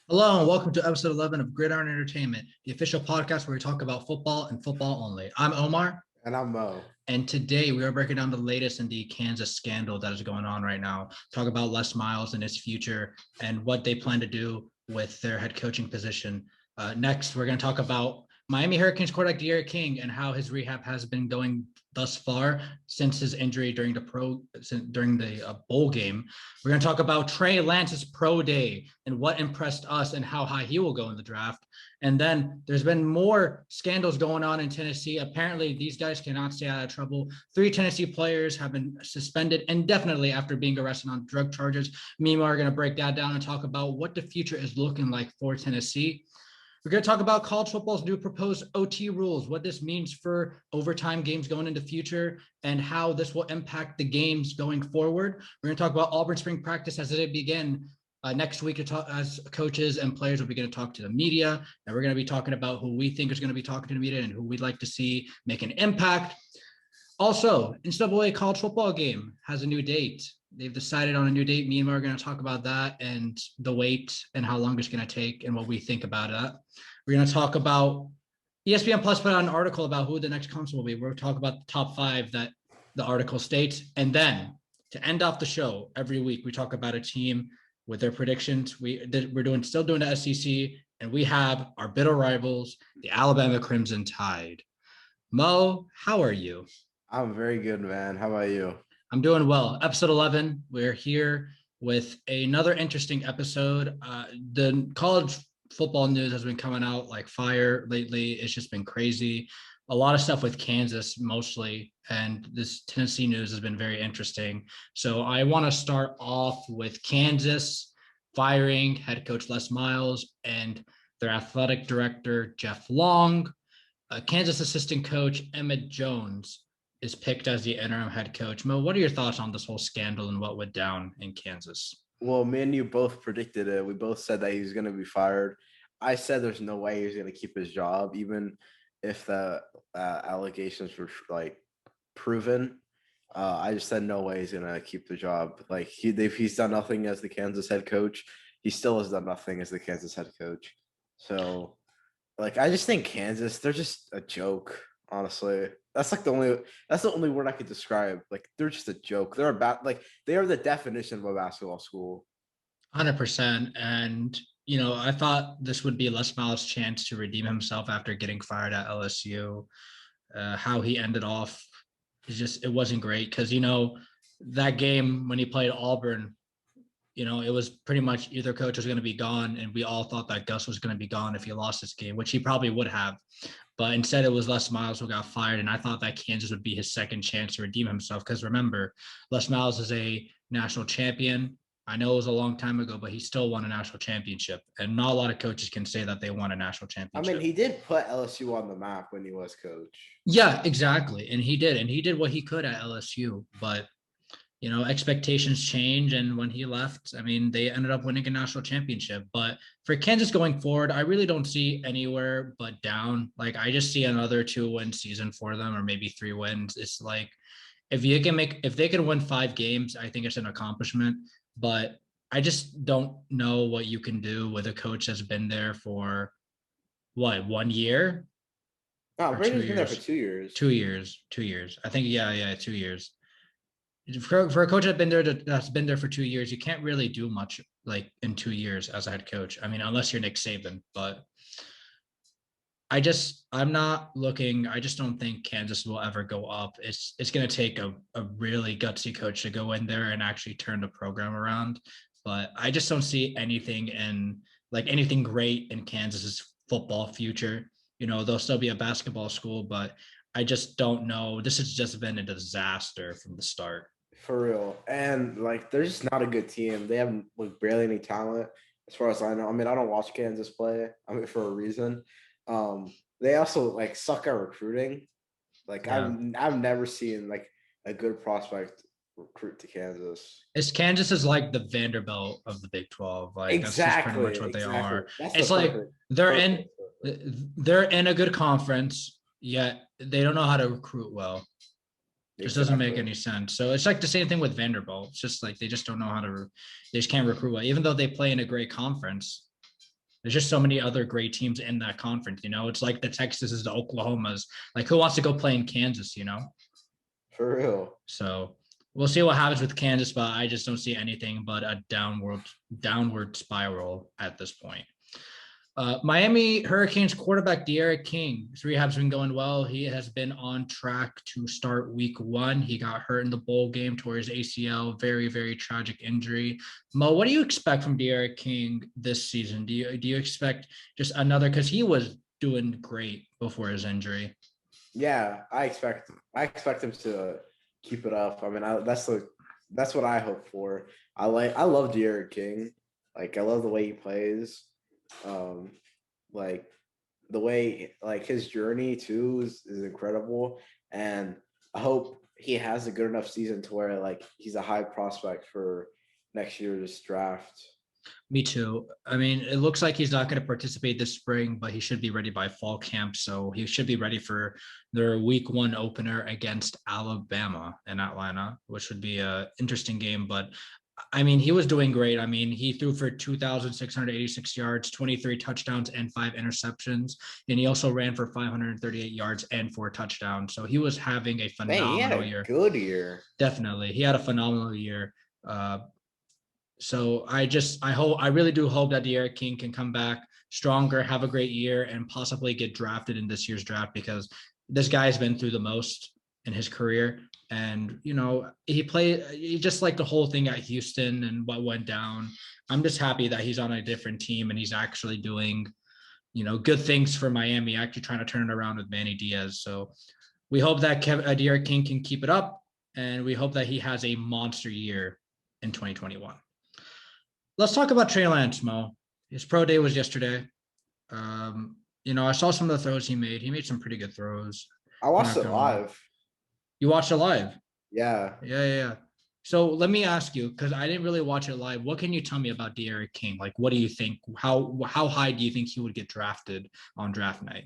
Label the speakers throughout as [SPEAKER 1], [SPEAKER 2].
[SPEAKER 1] Hello and welcome to episode 11 of Gridiron Entertainment, the official podcast where we talk about football and football only. I'm Omar.
[SPEAKER 2] And I'm Mo.
[SPEAKER 1] And today we are breaking down the latest in the Kansas scandal that is going on right now. Talk about Les Miles and his future and what they plan to do with their head coaching position. Next, we're going to talk about Miami Hurricanes quarterback D'Eriq King and how his rehab has been going thus far since his injury during the bowl game. We're going to talk about Trey Lance's pro day and what impressed us and how high he will go in the draft. And then there's been more scandals going on in Tennessee. Apparently, these guys cannot stay out of trouble. 3 Tennessee players have been suspended indefinitely after being arrested on drug charges. Me and Mo are going to break that down and talk about what the future is looking like for Tennessee. We're going to talk about college football's new proposed OT rules, what this means for overtime games going into the future, and how this will impact the games going forward. We're going to talk about Auburn Spring Practice as it begins next week to talk as coaches and players will be going to talk to the media. And we're going to be talking about who we think is going to be talking to the media and who we'd like to see make an impact. Also, NCAA college football game has a new date. They've decided on a new date. Me and Mo are going to talk about that and the wait and how long it's going to take and what we think about that. We're going to talk about ESPN Plus put out an article about who the next consul will be. We're going to talk about the top 5 that the article states. And then to end off the show, every week we talk about a team with their predictions. We're still doing the SEC, and we have our bitter rivals, the Alabama Crimson Tide. Mo, how are you?
[SPEAKER 2] I'm very good, man. How about you?
[SPEAKER 1] I'm doing well. Episode 11, we're here with another interesting episode. The college football news has been coming out like fire lately. It's just been crazy. A lot of stuff with Kansas mostly, and this Tennessee news has been very interesting. So I want to start off with Kansas firing head coach Les Miles and their athletic director, Jeff Long. Kansas assistant coach Emmett Jones is picked as the interim head coach. Mo, what are your thoughts on this whole scandal and what went down in Kansas?
[SPEAKER 2] Well, me and you both predicted it. We both said that he was going to be fired. I said there's no way he was going to keep his job, even if the allegations were like proven. I just said no way he's going to keep the job. Like he's done nothing as the Kansas head coach. He still has done nothing as the Kansas head coach. So, like, I just think Kansas, they're just a joke, honestly. That's the only word I could describe. Like, they're just a joke. They are the definition of a basketball school.
[SPEAKER 1] 100%. And, I thought this would be Les Miles' chance to redeem himself after getting fired at LSU. How he ended off, it wasn't great because, that game when he played Auburn, it was pretty much either coach was going to be gone, and we all thought that Gus was going to be gone if he lost this game, which he probably would have. But instead, it was Les Miles who got fired, and I thought that Kansas would be his second chance to redeem himself because, remember, Les Miles is a national champion. I know it was a long time ago, but he still won a national championship, and not a lot of coaches can say that they won a national championship.
[SPEAKER 2] I mean, he did put LSU on the map when he was coach.
[SPEAKER 1] Yeah, exactly, and he did what he could at LSU, but expectations change. And when he left, I mean, they ended up winning a national championship. But for Kansas going forward, I really don't see anywhere but down. Like, I just see another 2-win season for them, or maybe 3 wins. It's like, if they can win 5 games, I think it's an accomplishment. But I just don't know what you can do with a coach that's been there for 1 year?
[SPEAKER 2] No, Brady's been there for 2 years.
[SPEAKER 1] 2 years. 2 years. I think, yeah, 2 years. For a coach that's been there for 2 years, you can't really do much like in 2 years as a head coach. I mean, unless you're Nick Saban, but I just don't think Kansas will ever go up. It's going to take a really gutsy coach to go in there and actually turn the program around. But I just don't see anything great in Kansas's football future. They'll still be a basketball school, but I just don't know. This has just been a disaster from the start.
[SPEAKER 2] For real. And, they're just not a good team. They have, barely any talent as far as I know. I mean, I don't watch Kansas play. I mean, for a reason. They also, suck at recruiting.
[SPEAKER 1] Yeah.
[SPEAKER 2] I've never seen, a good prospect recruit to Kansas.
[SPEAKER 1] Kansas is like the Vanderbilt of the Big 12.
[SPEAKER 2] Exactly.
[SPEAKER 1] That's just pretty much what they are.
[SPEAKER 2] It's like
[SPEAKER 1] they're in a good conference, yet they don't know how to recruit well. Just doesn't make any sense. So it's like the same thing with Vanderbilt. It's just like they just don't know they just can't recruit well, even though they play in a great conference. There's just so many other great teams in that conference. It's like the Texases, the Oklahomas. Like, who wants to go play in Kansas?
[SPEAKER 2] For real.
[SPEAKER 1] So we'll see what happens with Kansas, but I just don't see anything but a downward spiral at this point. Miami Hurricanes quarterback De'Aaron King, his rehab's been going well. He has been on track to start week 1. He got hurt in the bowl game, tore his ACL, very, very tragic injury. Mo, what do you expect from De'Aaron King this season? Do you expect just another, because he was doing great before his injury?
[SPEAKER 2] Yeah, I expect him to keep it up. I mean, that's what I hope for. I love De'Aaron King. Like, I love the way he plays. Like the way, like, his journey too is incredible, and I hope he has a good enough season to where, like, he's a high prospect for next year's draft.
[SPEAKER 1] Me too. I mean, it looks like he's not going to participate this spring, but he should be ready by fall camp. So he should be ready for their week 1 opener against Alabama in Atlanta, which would be an interesting game. But I mean, he was doing great. I mean, he threw for 2,686 yards, 23 touchdowns, and 5 interceptions. And he also ran for 538 yards and 4 touchdowns. So he was having a phenomenal year.
[SPEAKER 2] Good year.
[SPEAKER 1] Definitely. He had a phenomenal year. So I really do hope that De'Aaron King can come back stronger, have a great year, and possibly get drafted in this year's draft, because this guy has been through the most in his career. And, he just like the whole thing at Houston and what went down. I'm just happy that he's on a different team and he's actually doing, good things for Miami, actually trying to turn it around with Manny Diaz. So we hope that De'Aaron King can keep it up, and we hope that he has a monster year in 2021. Let's talk about Trey Lance, Mo. His pro day was yesterday. I saw some of the throws he made. He made some pretty good throws.
[SPEAKER 2] I watched it live.
[SPEAKER 1] You watched it live?
[SPEAKER 2] Yeah.
[SPEAKER 1] Yeah. So let me ask you, because I didn't really watch it live. What can you tell me about De'Aaron King? Like, what do you think? How high do you think he would get drafted on draft night?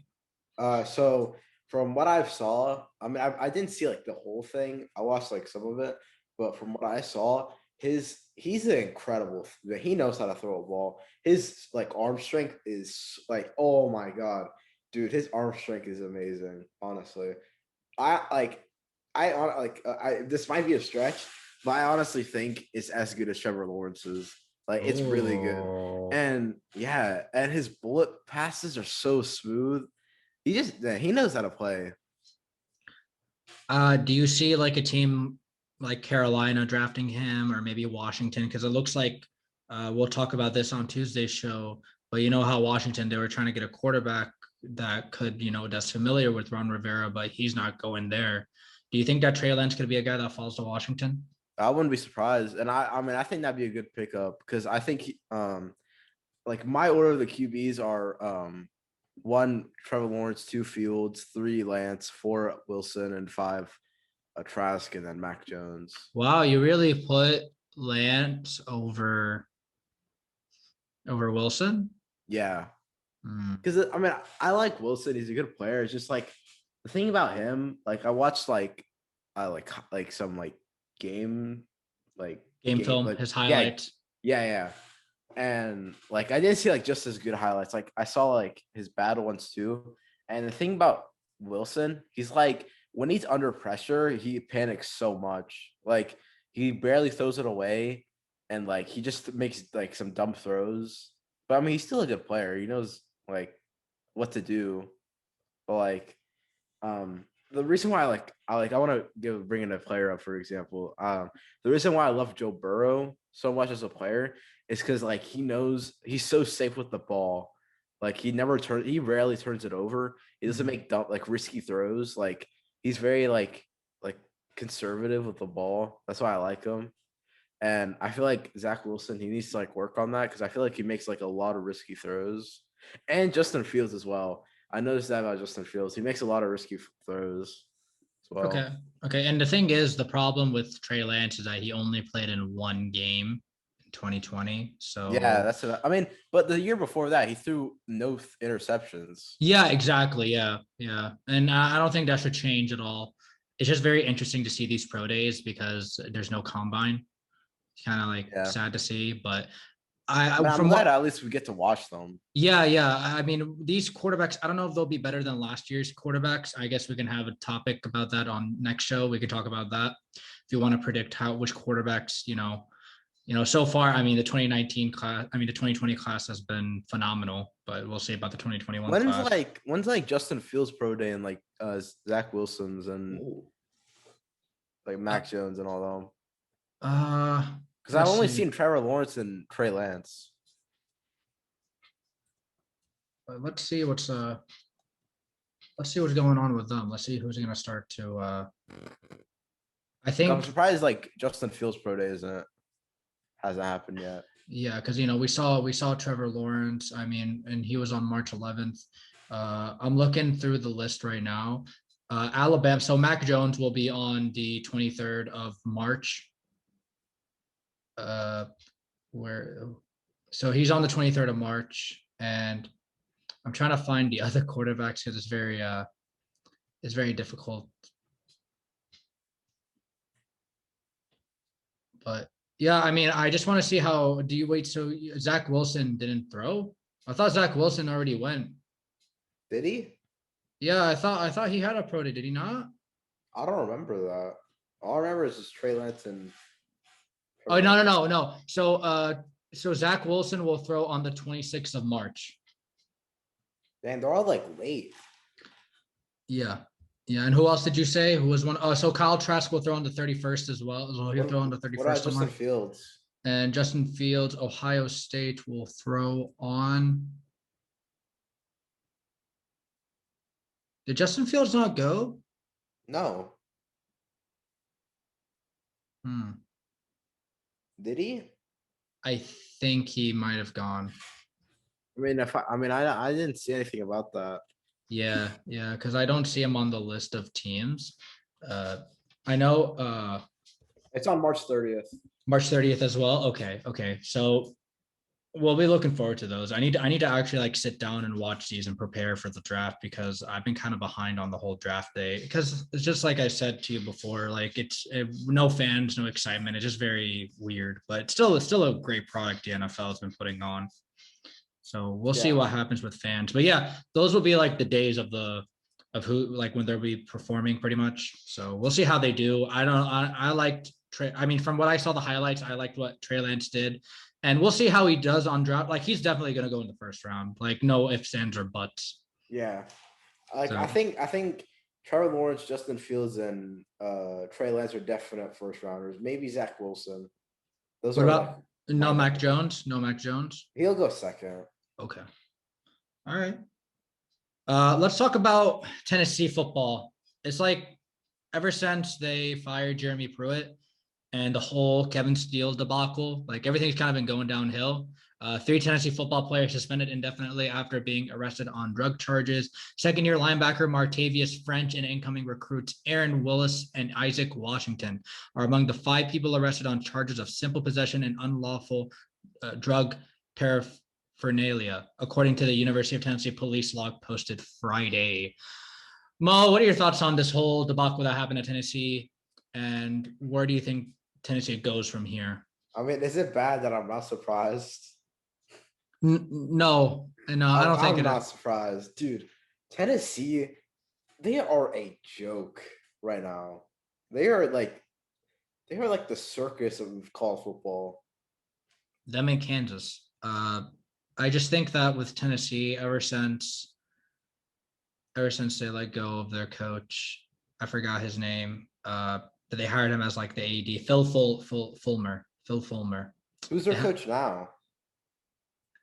[SPEAKER 2] So from what I've saw, I mean, I didn't see like the whole thing. I watched like some of it, but from what I saw, he's an incredible. He knows how to throw a ball. His like arm strength is like, oh my god, dude, his arm strength is amazing. Honestly, this might be a stretch, but I honestly think it's as good as Trevor Lawrence's. Like, it's really good. And yeah, and his bullet passes are so smooth. He knows how to play.
[SPEAKER 1] Do you see like a team like Carolina drafting him, or maybe Washington? Because it looks like we'll talk about this on Tuesday's show, but you know how Washington, they were trying to get a quarterback that could, that's familiar with Ron Rivera, but he's not going there. Do you think that Trey Lance could be a guy that falls to Washington?
[SPEAKER 2] I wouldn't be surprised. And I mean, I think that'd be a good pickup, because I think like my order of the QBs are 1 Trevor Lawrence, 2 Fields, 3 Lance, 4 Wilson, and 5 Trask, and then Mac Jones.
[SPEAKER 1] Wow, you really put Lance over Wilson?
[SPEAKER 2] Yeah. Because I mean, I like Wilson. He's a good player. It's just like the thing about him. Like, I watched like some like game
[SPEAKER 1] film, like, his highlights.
[SPEAKER 2] Yeah. And like, I didn't see like just as good highlights. Like, I saw like his bad ones too. And the thing about Wilson, he's like, when he's under pressure, he panics so much. Like, he barely throws it away, and like he just makes like some dumb throws. But I mean, he's still a good player. He knows like what to do. But like, the reason why I want to bring in a player up, for example. The reason why I love Joe Burrow so much as a player is because like he knows he's so safe with the ball. Like, he rarely turns it over. He doesn't make risky throws. Like, he's very like conservative with the ball. That's why I like him. And I feel like Zach Wilson, he needs to like work on that, because I feel like he makes like a lot of risky throws. And Justin Fields as well. I noticed that about Justin Fields. He makes a lot of risky throws as well.
[SPEAKER 1] Okay. And the thing is, the problem with Trey Lance is that he only played in 1 game in 2020. So
[SPEAKER 2] yeah, that's it. I mean, but the year before that, he threw no interceptions.
[SPEAKER 1] Yeah, exactly. Yeah. And I don't think that should change at all. It's just very interesting to see these pro days because there's no combine. It's kind of like sad to see, but
[SPEAKER 2] I'm
[SPEAKER 1] from
[SPEAKER 2] glad
[SPEAKER 1] what,
[SPEAKER 2] at least we get to watch them.
[SPEAKER 1] yeah. I mean, these quarterbacks, I don't know if they'll be better than last year's quarterbacks. I guess we can have a topic about that on next show. We can talk about that if you want to predict which quarterbacks, so far, I mean, the 2019 class, I mean, the 2020 class has been phenomenal, but we'll see about the 2021 class.
[SPEAKER 2] When's like Justin Fields pro day and like Zach Wilson's and like Mac Jones and all them? Because I've only seen Trevor Lawrence and Trey Lance.
[SPEAKER 1] Let's see what's going on with them. Let's see who's going to start to. I think
[SPEAKER 2] I'm surprised like Justin Fields pro day hasn't happened yet.
[SPEAKER 1] Yeah, because we saw Trevor Lawrence. I mean, and he was on March 11th. I'm looking through the list right now. Alabama. So Mac Jones will be on the 23rd of March. So he's on the 23rd of March, and I'm trying to find the other quarterbacks because it's very difficult. But yeah, I mean, I just want to see how do you wait? So Zach Wilson didn't throw? I thought Zach Wilson already went.
[SPEAKER 2] Did he?
[SPEAKER 1] Yeah, I thought he had a pro day. Did he not?
[SPEAKER 2] I don't remember that. All I remember is just Trey Lance and.
[SPEAKER 1] Oh no. So Zach Wilson will throw on the 26th of March.
[SPEAKER 2] Man, they're all like late.
[SPEAKER 1] Yeah. And who else did you say? Who was one? Oh, so Kyle Trask will throw on the 31st as well. So he'll throw on the 31st.
[SPEAKER 2] What about Justin Fields?
[SPEAKER 1] And Justin Fields, Ohio State will throw on. Did Justin Fields not go?
[SPEAKER 2] No. Did he?
[SPEAKER 1] I think he might have gone.
[SPEAKER 2] I mean, I didn't see anything about that.
[SPEAKER 1] Yeah, because I don't see him on the list of teams. I know
[SPEAKER 2] it's on March 30th.
[SPEAKER 1] March 30th as well. Okay. So we'll be looking forward to those. I need to actually like sit down and watch these and prepare for the draft because I've been kind of behind on the whole draft day because it's just like I said to you before, like it's no fans, no excitement. It's just very weird, but it's still a great product the NFL has been putting on. So we'll see what happens with fans. But yeah, those will be like the days of who, like when they'll be performing pretty much. So we'll see how they do. I liked Trey. I mean, from what I saw the highlights, I liked what Trey Lance did. And we'll see how he does on draft. Like he's definitely going to go in the first round. Like no ifs, ands, or buts.
[SPEAKER 2] Yeah. Like so. I think Trevor Lawrence, Justin Fields, and Trey Lance are definite first rounders. Maybe Zach Wilson.
[SPEAKER 1] Those what are about like, no Mac Jones? No Mac Jones?
[SPEAKER 2] He'll go second.
[SPEAKER 1] Okay. All right. Let's talk about Tennessee football. It's like ever since they fired Jeremy Pruitt and the whole Kevin Steele debacle, like everything's kind of been going downhill. 3 Tennessee football players suspended indefinitely after being arrested on drug charges. Second-year linebacker Martavius French and incoming recruits Aaron Willis and Isaac Washington are among the 5 people arrested on charges of simple possession and unlawful drug paraphernalia, according to the University of Tennessee police log posted Friday. Mo, what are your thoughts on this whole debacle that happened at Tennessee, and where do you think Tennessee goes from here?
[SPEAKER 2] I mean, is it bad that I'm not surprised?
[SPEAKER 1] No, I don't think
[SPEAKER 2] I'm not surprised, dude. Tennessee, they are a joke right now. They are like the circus of college football.
[SPEAKER 1] Them in Kansas. I just think that with Tennessee, ever since they let go of their coach, I forgot his name, but they hired him as like the AD, Phil Fulmer.
[SPEAKER 2] Who's their coach now?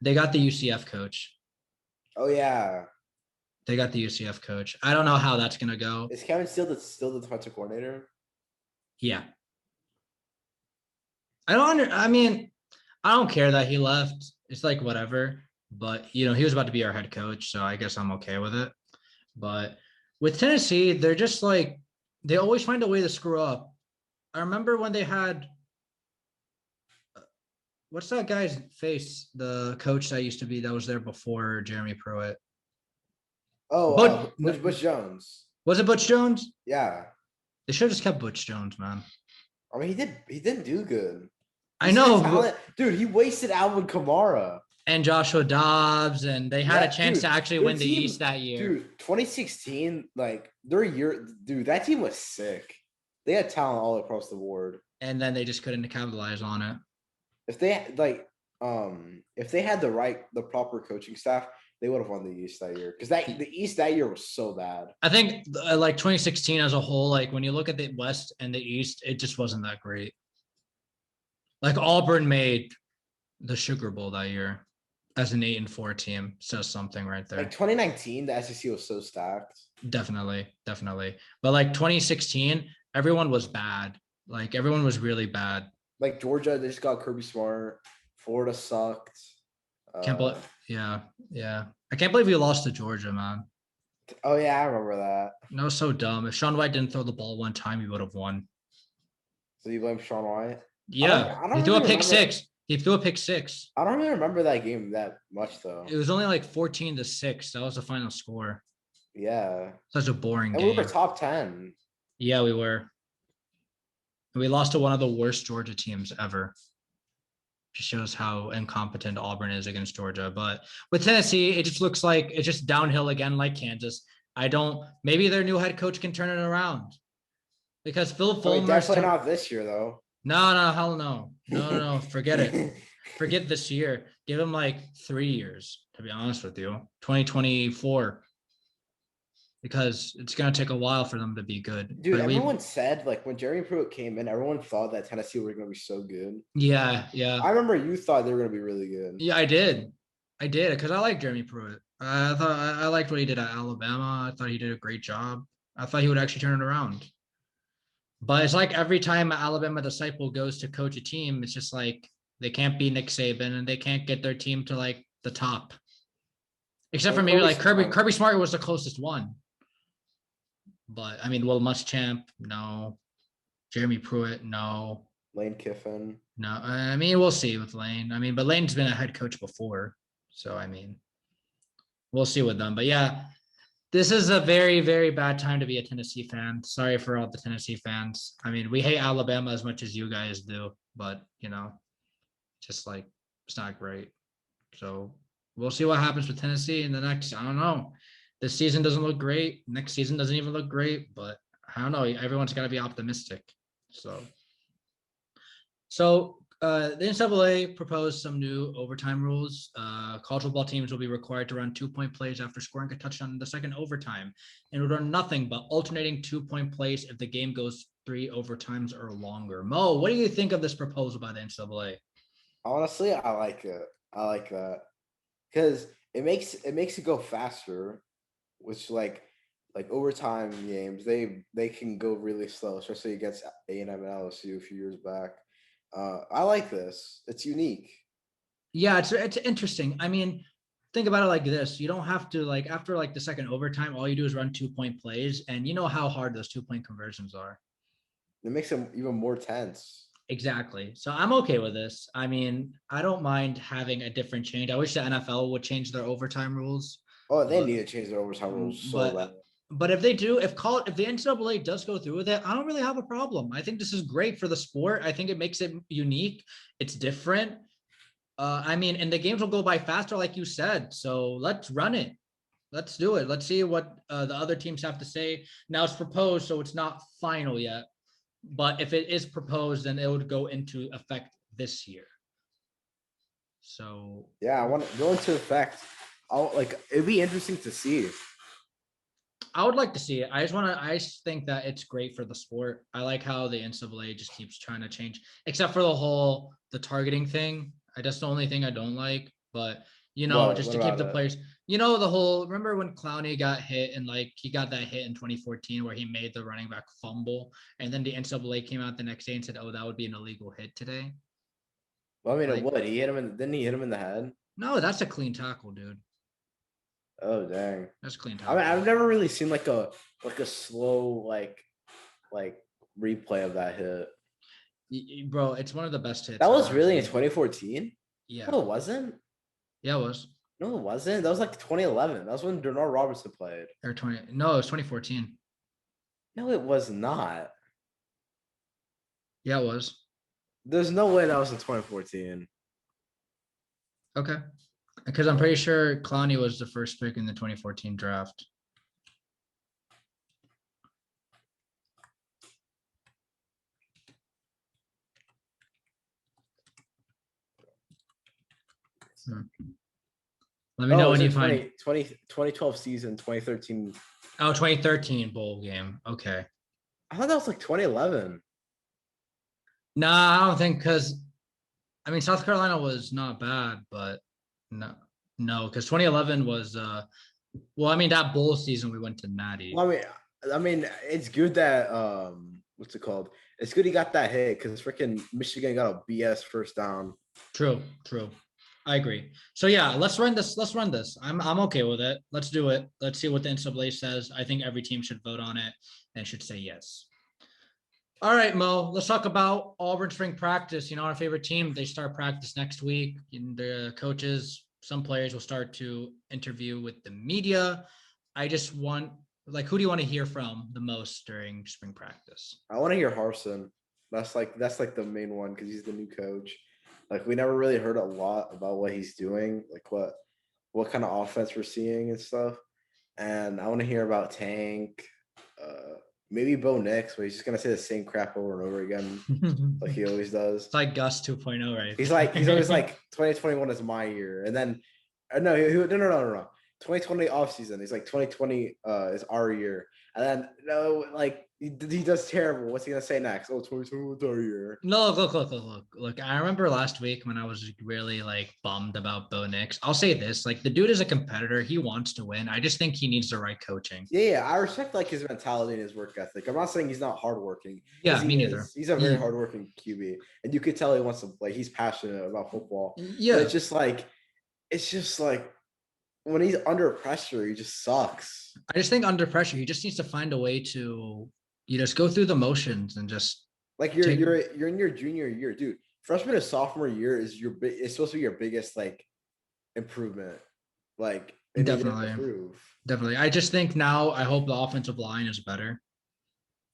[SPEAKER 1] They got the UCF coach.
[SPEAKER 2] Oh yeah.
[SPEAKER 1] They got the UCF coach. I don't know how that's gonna go.
[SPEAKER 2] Is Kevin still the defensive coordinator?
[SPEAKER 1] Yeah. I don't care that he left. It's like whatever. But he was about to be our head coach, so I guess I'm okay with it. But with Tennessee, they're just like they always find a way to screw up. I remember when they had what's that guy's face? The coach that was there before Jeremy Pruitt.
[SPEAKER 2] Oh, Butch Jones.
[SPEAKER 1] Was it Butch Jones?
[SPEAKER 2] Yeah.
[SPEAKER 1] They should have just kept Butch Jones, man.
[SPEAKER 2] I mean, he didn't do good.
[SPEAKER 1] I know,
[SPEAKER 2] talent. Dude, he wasted Alvin Kamara.
[SPEAKER 1] and Joshua Dobbs, and they had a chance
[SPEAKER 2] dude,
[SPEAKER 1] to actually
[SPEAKER 2] their
[SPEAKER 1] win the
[SPEAKER 2] team-
[SPEAKER 1] East that year.
[SPEAKER 2] Dude, 2016, like their year, dude, that team was sick. They had talent all across the board.
[SPEAKER 1] And then they just couldn't capitalize on it.
[SPEAKER 2] If they had the proper coaching staff, they would have won the East that year. Because the East that year was so bad.
[SPEAKER 1] I think like 2016 as a whole, like when you look at the West and the East, it just wasn't that great. Like Auburn made the Sugar Bowl that year as an 8-4 team. Says something right there.
[SPEAKER 2] Like 2019, the SEC was so stacked.
[SPEAKER 1] Definitely. But like 2016, everyone was bad. Like everyone was really bad.
[SPEAKER 2] Like Georgia, they just got Kirby Smart. Florida sucked.
[SPEAKER 1] Can't believe, yeah. I can't believe you lost to Georgia, man.
[SPEAKER 2] Oh yeah, I remember that.
[SPEAKER 1] That was so dumb. If Sean White didn't throw the ball one time, he would have won.
[SPEAKER 2] So you blame Sean White?
[SPEAKER 1] Yeah,
[SPEAKER 2] I don't
[SPEAKER 1] he threw
[SPEAKER 2] really
[SPEAKER 1] a pick
[SPEAKER 2] remember.
[SPEAKER 1] six. He threw a pick six.
[SPEAKER 2] I don't really remember that game that much though.
[SPEAKER 1] It was only like 14-6. That was the final score.
[SPEAKER 2] Yeah.
[SPEAKER 1] Such a boring
[SPEAKER 2] And
[SPEAKER 1] game.
[SPEAKER 2] we were top 10.
[SPEAKER 1] Yeah, we were. We lost to one of the worst Georgia teams ever. Just shows how incompetent Auburn is against Georgia. But with Tennessee, it just looks like it's just downhill again, like Kansas. Maybe their new head coach can turn it around. Because Phil Fulmer.
[SPEAKER 2] Definitely not this year, though.
[SPEAKER 1] No, hell no. No. Forget it. Forget this year. Give him like 3 years, to be honest with you. 2024. Because it's going to take a while for them to be good.
[SPEAKER 2] Dude, everyone said, like, when Jerry Pruitt came in, everyone thought that Tennessee were going to be so good.
[SPEAKER 1] Yeah.
[SPEAKER 2] I remember you thought they were going to be really good.
[SPEAKER 1] Yeah, I did, because I like Jeremy Pruitt. I thought I liked what he did at Alabama. I thought he did a great job. I thought he would actually turn it around. But it's like every time an Alabama disciple goes to coach a team, it's just like they can't be Nick Saban and they can't get their team to like the top. Except for maybe like Kirby Smart was the closest one. But I mean, Will Muschamp, no. Jeremy Pruitt, no.
[SPEAKER 2] Lane Kiffin.
[SPEAKER 1] No. I mean, we'll see with Lane. I mean, but Lane's been a head coach before. So, I mean, we'll see with them. But yeah, this is a very, very bad time to be a Tennessee fan. Sorry for all the Tennessee fans. I mean, we hate Alabama as much as you guys do. But, just like, it's not great. So, we'll see what happens with Tennessee in the next, I don't know. This season doesn't look great. Next season doesn't even look great, but I don't know. Everyone's got to be optimistic. So the NCAA proposed some new overtime rules. College football teams will be required to run 2-point plays after scoring a touchdown in the second overtime and will run nothing but alternating 2-point plays if the game goes 3 overtimes or longer. Mo, what do you think of this proposal by the NCAA?
[SPEAKER 2] Honestly, I like it. I like that because it makes it go faster. Which like overtime games, they can go really slow, especially against A&M and LSU a few years back. I like this. It's unique.
[SPEAKER 1] Yeah, it's interesting. I mean, think about it like this. You don't have to like after like the second overtime, all you do is run 2-point plays, and you know how hard those 2-point conversions are.
[SPEAKER 2] It makes them even more tense.
[SPEAKER 1] Exactly. So I'm okay with this. I mean, I don't mind having a different change. I wish the NFL would change their overtime rules.
[SPEAKER 2] Oh, they need to change their overtime rules so bad.
[SPEAKER 1] But if they do, if the NCAA does go through with it, I don't really have a problem. I think this is great for the sport. I think it makes it unique. It's different. I mean, and the games will go by faster, like you said. So let's run it. Let's do it. Let's see what the other teams have to say. Now it's proposed, so it's not final yet. But if it is proposed, then it would go into effect this year. So
[SPEAKER 2] yeah, I want to go into effect. It'd be interesting to see.
[SPEAKER 1] I would like to see it. I just think that it's great for the sport. I like how the NCAA just keeps trying to change, except for the targeting thing. That's the only thing I don't like. But just to keep the players, remember when Clowney got hit and like he got that hit in 2014 where he made the running back fumble, and then the NCAA came out the next day and said, "Oh, that would be an illegal hit today."
[SPEAKER 2] Well, I mean, it would. Didn't he hit him in the head?
[SPEAKER 1] No, that's a clean tackle, dude.
[SPEAKER 2] Oh dang,
[SPEAKER 1] that's a clean tackle.
[SPEAKER 2] I mean, I've never really seen like a slow like replay of that hit.
[SPEAKER 1] Bro, it's one of the best hits.
[SPEAKER 2] That was really in 2014?
[SPEAKER 1] Yeah.
[SPEAKER 2] No, it wasn't.
[SPEAKER 1] Yeah, it was.
[SPEAKER 2] No, it wasn't. That was like 2011. That was when Denard Robinson played.
[SPEAKER 1] No, it was 2014.
[SPEAKER 2] No, it was not.
[SPEAKER 1] Yeah, it was.
[SPEAKER 2] There's no way that was in 2014.
[SPEAKER 1] Okay. Because I'm pretty sure Clowney was the first pick in the 2014 draft. Let me know when you find
[SPEAKER 2] 2012 season, 2013.
[SPEAKER 1] Oh, 2013 bowl game. Okay.
[SPEAKER 2] I thought that was like 2011.
[SPEAKER 1] Nah, I don't think because I mean South Carolina was not bad, but no, because 2011 was well, I mean that bowl season we went to Natty.
[SPEAKER 2] Well, I mean, it's good that what's it called? It's good he got that hit because freaking Michigan got a BS first down.
[SPEAKER 1] True. I agree. So yeah, let's run this. I'm okay with it. Let's do it. Let's see what the NCAA says. I think every team should vote on it and should say yes. All right, Mo, let's talk about Auburn Spring Practice. You know, our favorite team, they start practice next week. The coaches, some players will start to interview with the media. I just want, who do you want to hear from the most during spring practice?
[SPEAKER 2] I want to hear Harsin. That's like the main one because he's the new coach. Like we never really heard a lot about what he's doing, like what kind of offense we're seeing and stuff. And I want to hear about Tank, maybe Bo Nix, but he's just gonna say the same crap over and over again, like he always does.
[SPEAKER 1] It's like Gus 2.0, right?
[SPEAKER 2] He's always like 2021 is my year, and then no. 2020 offseason. He's like 2020 is our year, and then no, like he does terrible. What's he gonna say next? Oh, 2021 is our year.
[SPEAKER 1] No, look. I remember last week when I was really bummed about Bo Nix. I'll say this: the dude is a competitor. He wants to win. I just think he needs the right coaching.
[SPEAKER 2] Yeah, I respect his mentality and his work ethic. I'm not saying he's not hardworking.
[SPEAKER 1] Yeah, me neither.
[SPEAKER 2] He's a very hardworking QB, and you could tell he wants to play. He's passionate about football.
[SPEAKER 1] Yeah,
[SPEAKER 2] but it's just like when he's under pressure, he just sucks.
[SPEAKER 1] I just think under pressure, he just needs to find a way to just go through the motions and just
[SPEAKER 2] you're in your junior year, dude. Freshman and sophomore year is it's supposed to be your biggest improvement.
[SPEAKER 1] Definitely. I just think now I hope the offensive line is better.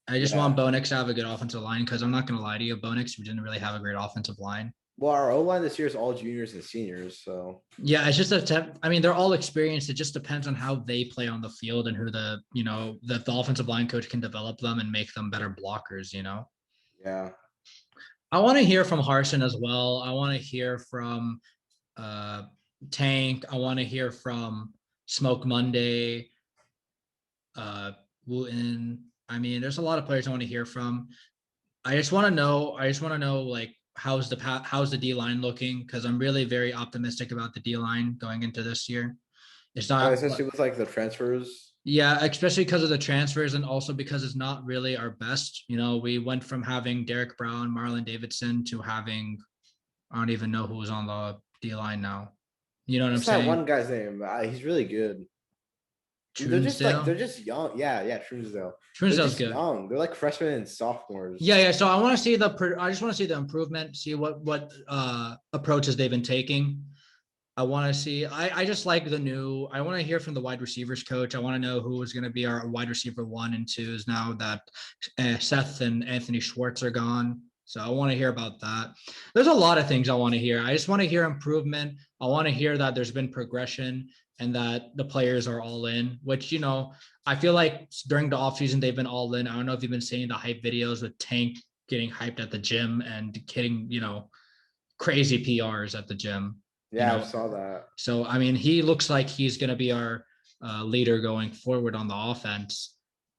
[SPEAKER 1] I just want Bo Nix to have a good offensive line because I'm not going to lie to you, Bo Nix, we didn't really have a great offensive line.
[SPEAKER 2] Well, our O-line this year is all juniors and seniors, so
[SPEAKER 1] yeah, it's just they're all experienced. It just depends on how they play on the field and who the offensive line coach can develop them and make them better blockers.
[SPEAKER 2] Yeah.
[SPEAKER 1] I want to hear from Harsin as well. I want to hear from Tank. I want to hear from Smoke Monday, Wooten. I mean, there's a lot of players I want to hear from. I just want to know how's the D line looking? Because I'm really very optimistic about the D line going into this year. It's not
[SPEAKER 2] especially with the transfers.
[SPEAKER 1] Yeah, especially because of the transfers and also because it's not really our best. We went from having Derek Brown, Marlon Davidson to having I don't even know who was on the D line now. You know what I'm saying?
[SPEAKER 2] That one guy's name. He's really good. They're just young. Yeah, Truesdale.
[SPEAKER 1] Truesdale's good.
[SPEAKER 2] Young. They're freshmen and sophomores.
[SPEAKER 1] Yeah. So I just want to see the improvement. See what approaches they've been taking. I want to see. I just like I want to hear from the wide receivers coach. I want to know who is going to be our wide receiver 1 and 2s now that Seth and Anthony Schwartz are gone. So I want to hear about that. There's a lot of things I want to hear. I just want to hear improvement. I want to hear that there's been progression and that the players are all in, which, I feel like during the offseason, they've been all in. I don't know if you've been seeing the hype videos with Tank getting hyped at the gym and getting, crazy PRs at the gym.
[SPEAKER 2] Yeah, I saw that.
[SPEAKER 1] So, I mean, he looks like he's going to be our leader going forward on the offense.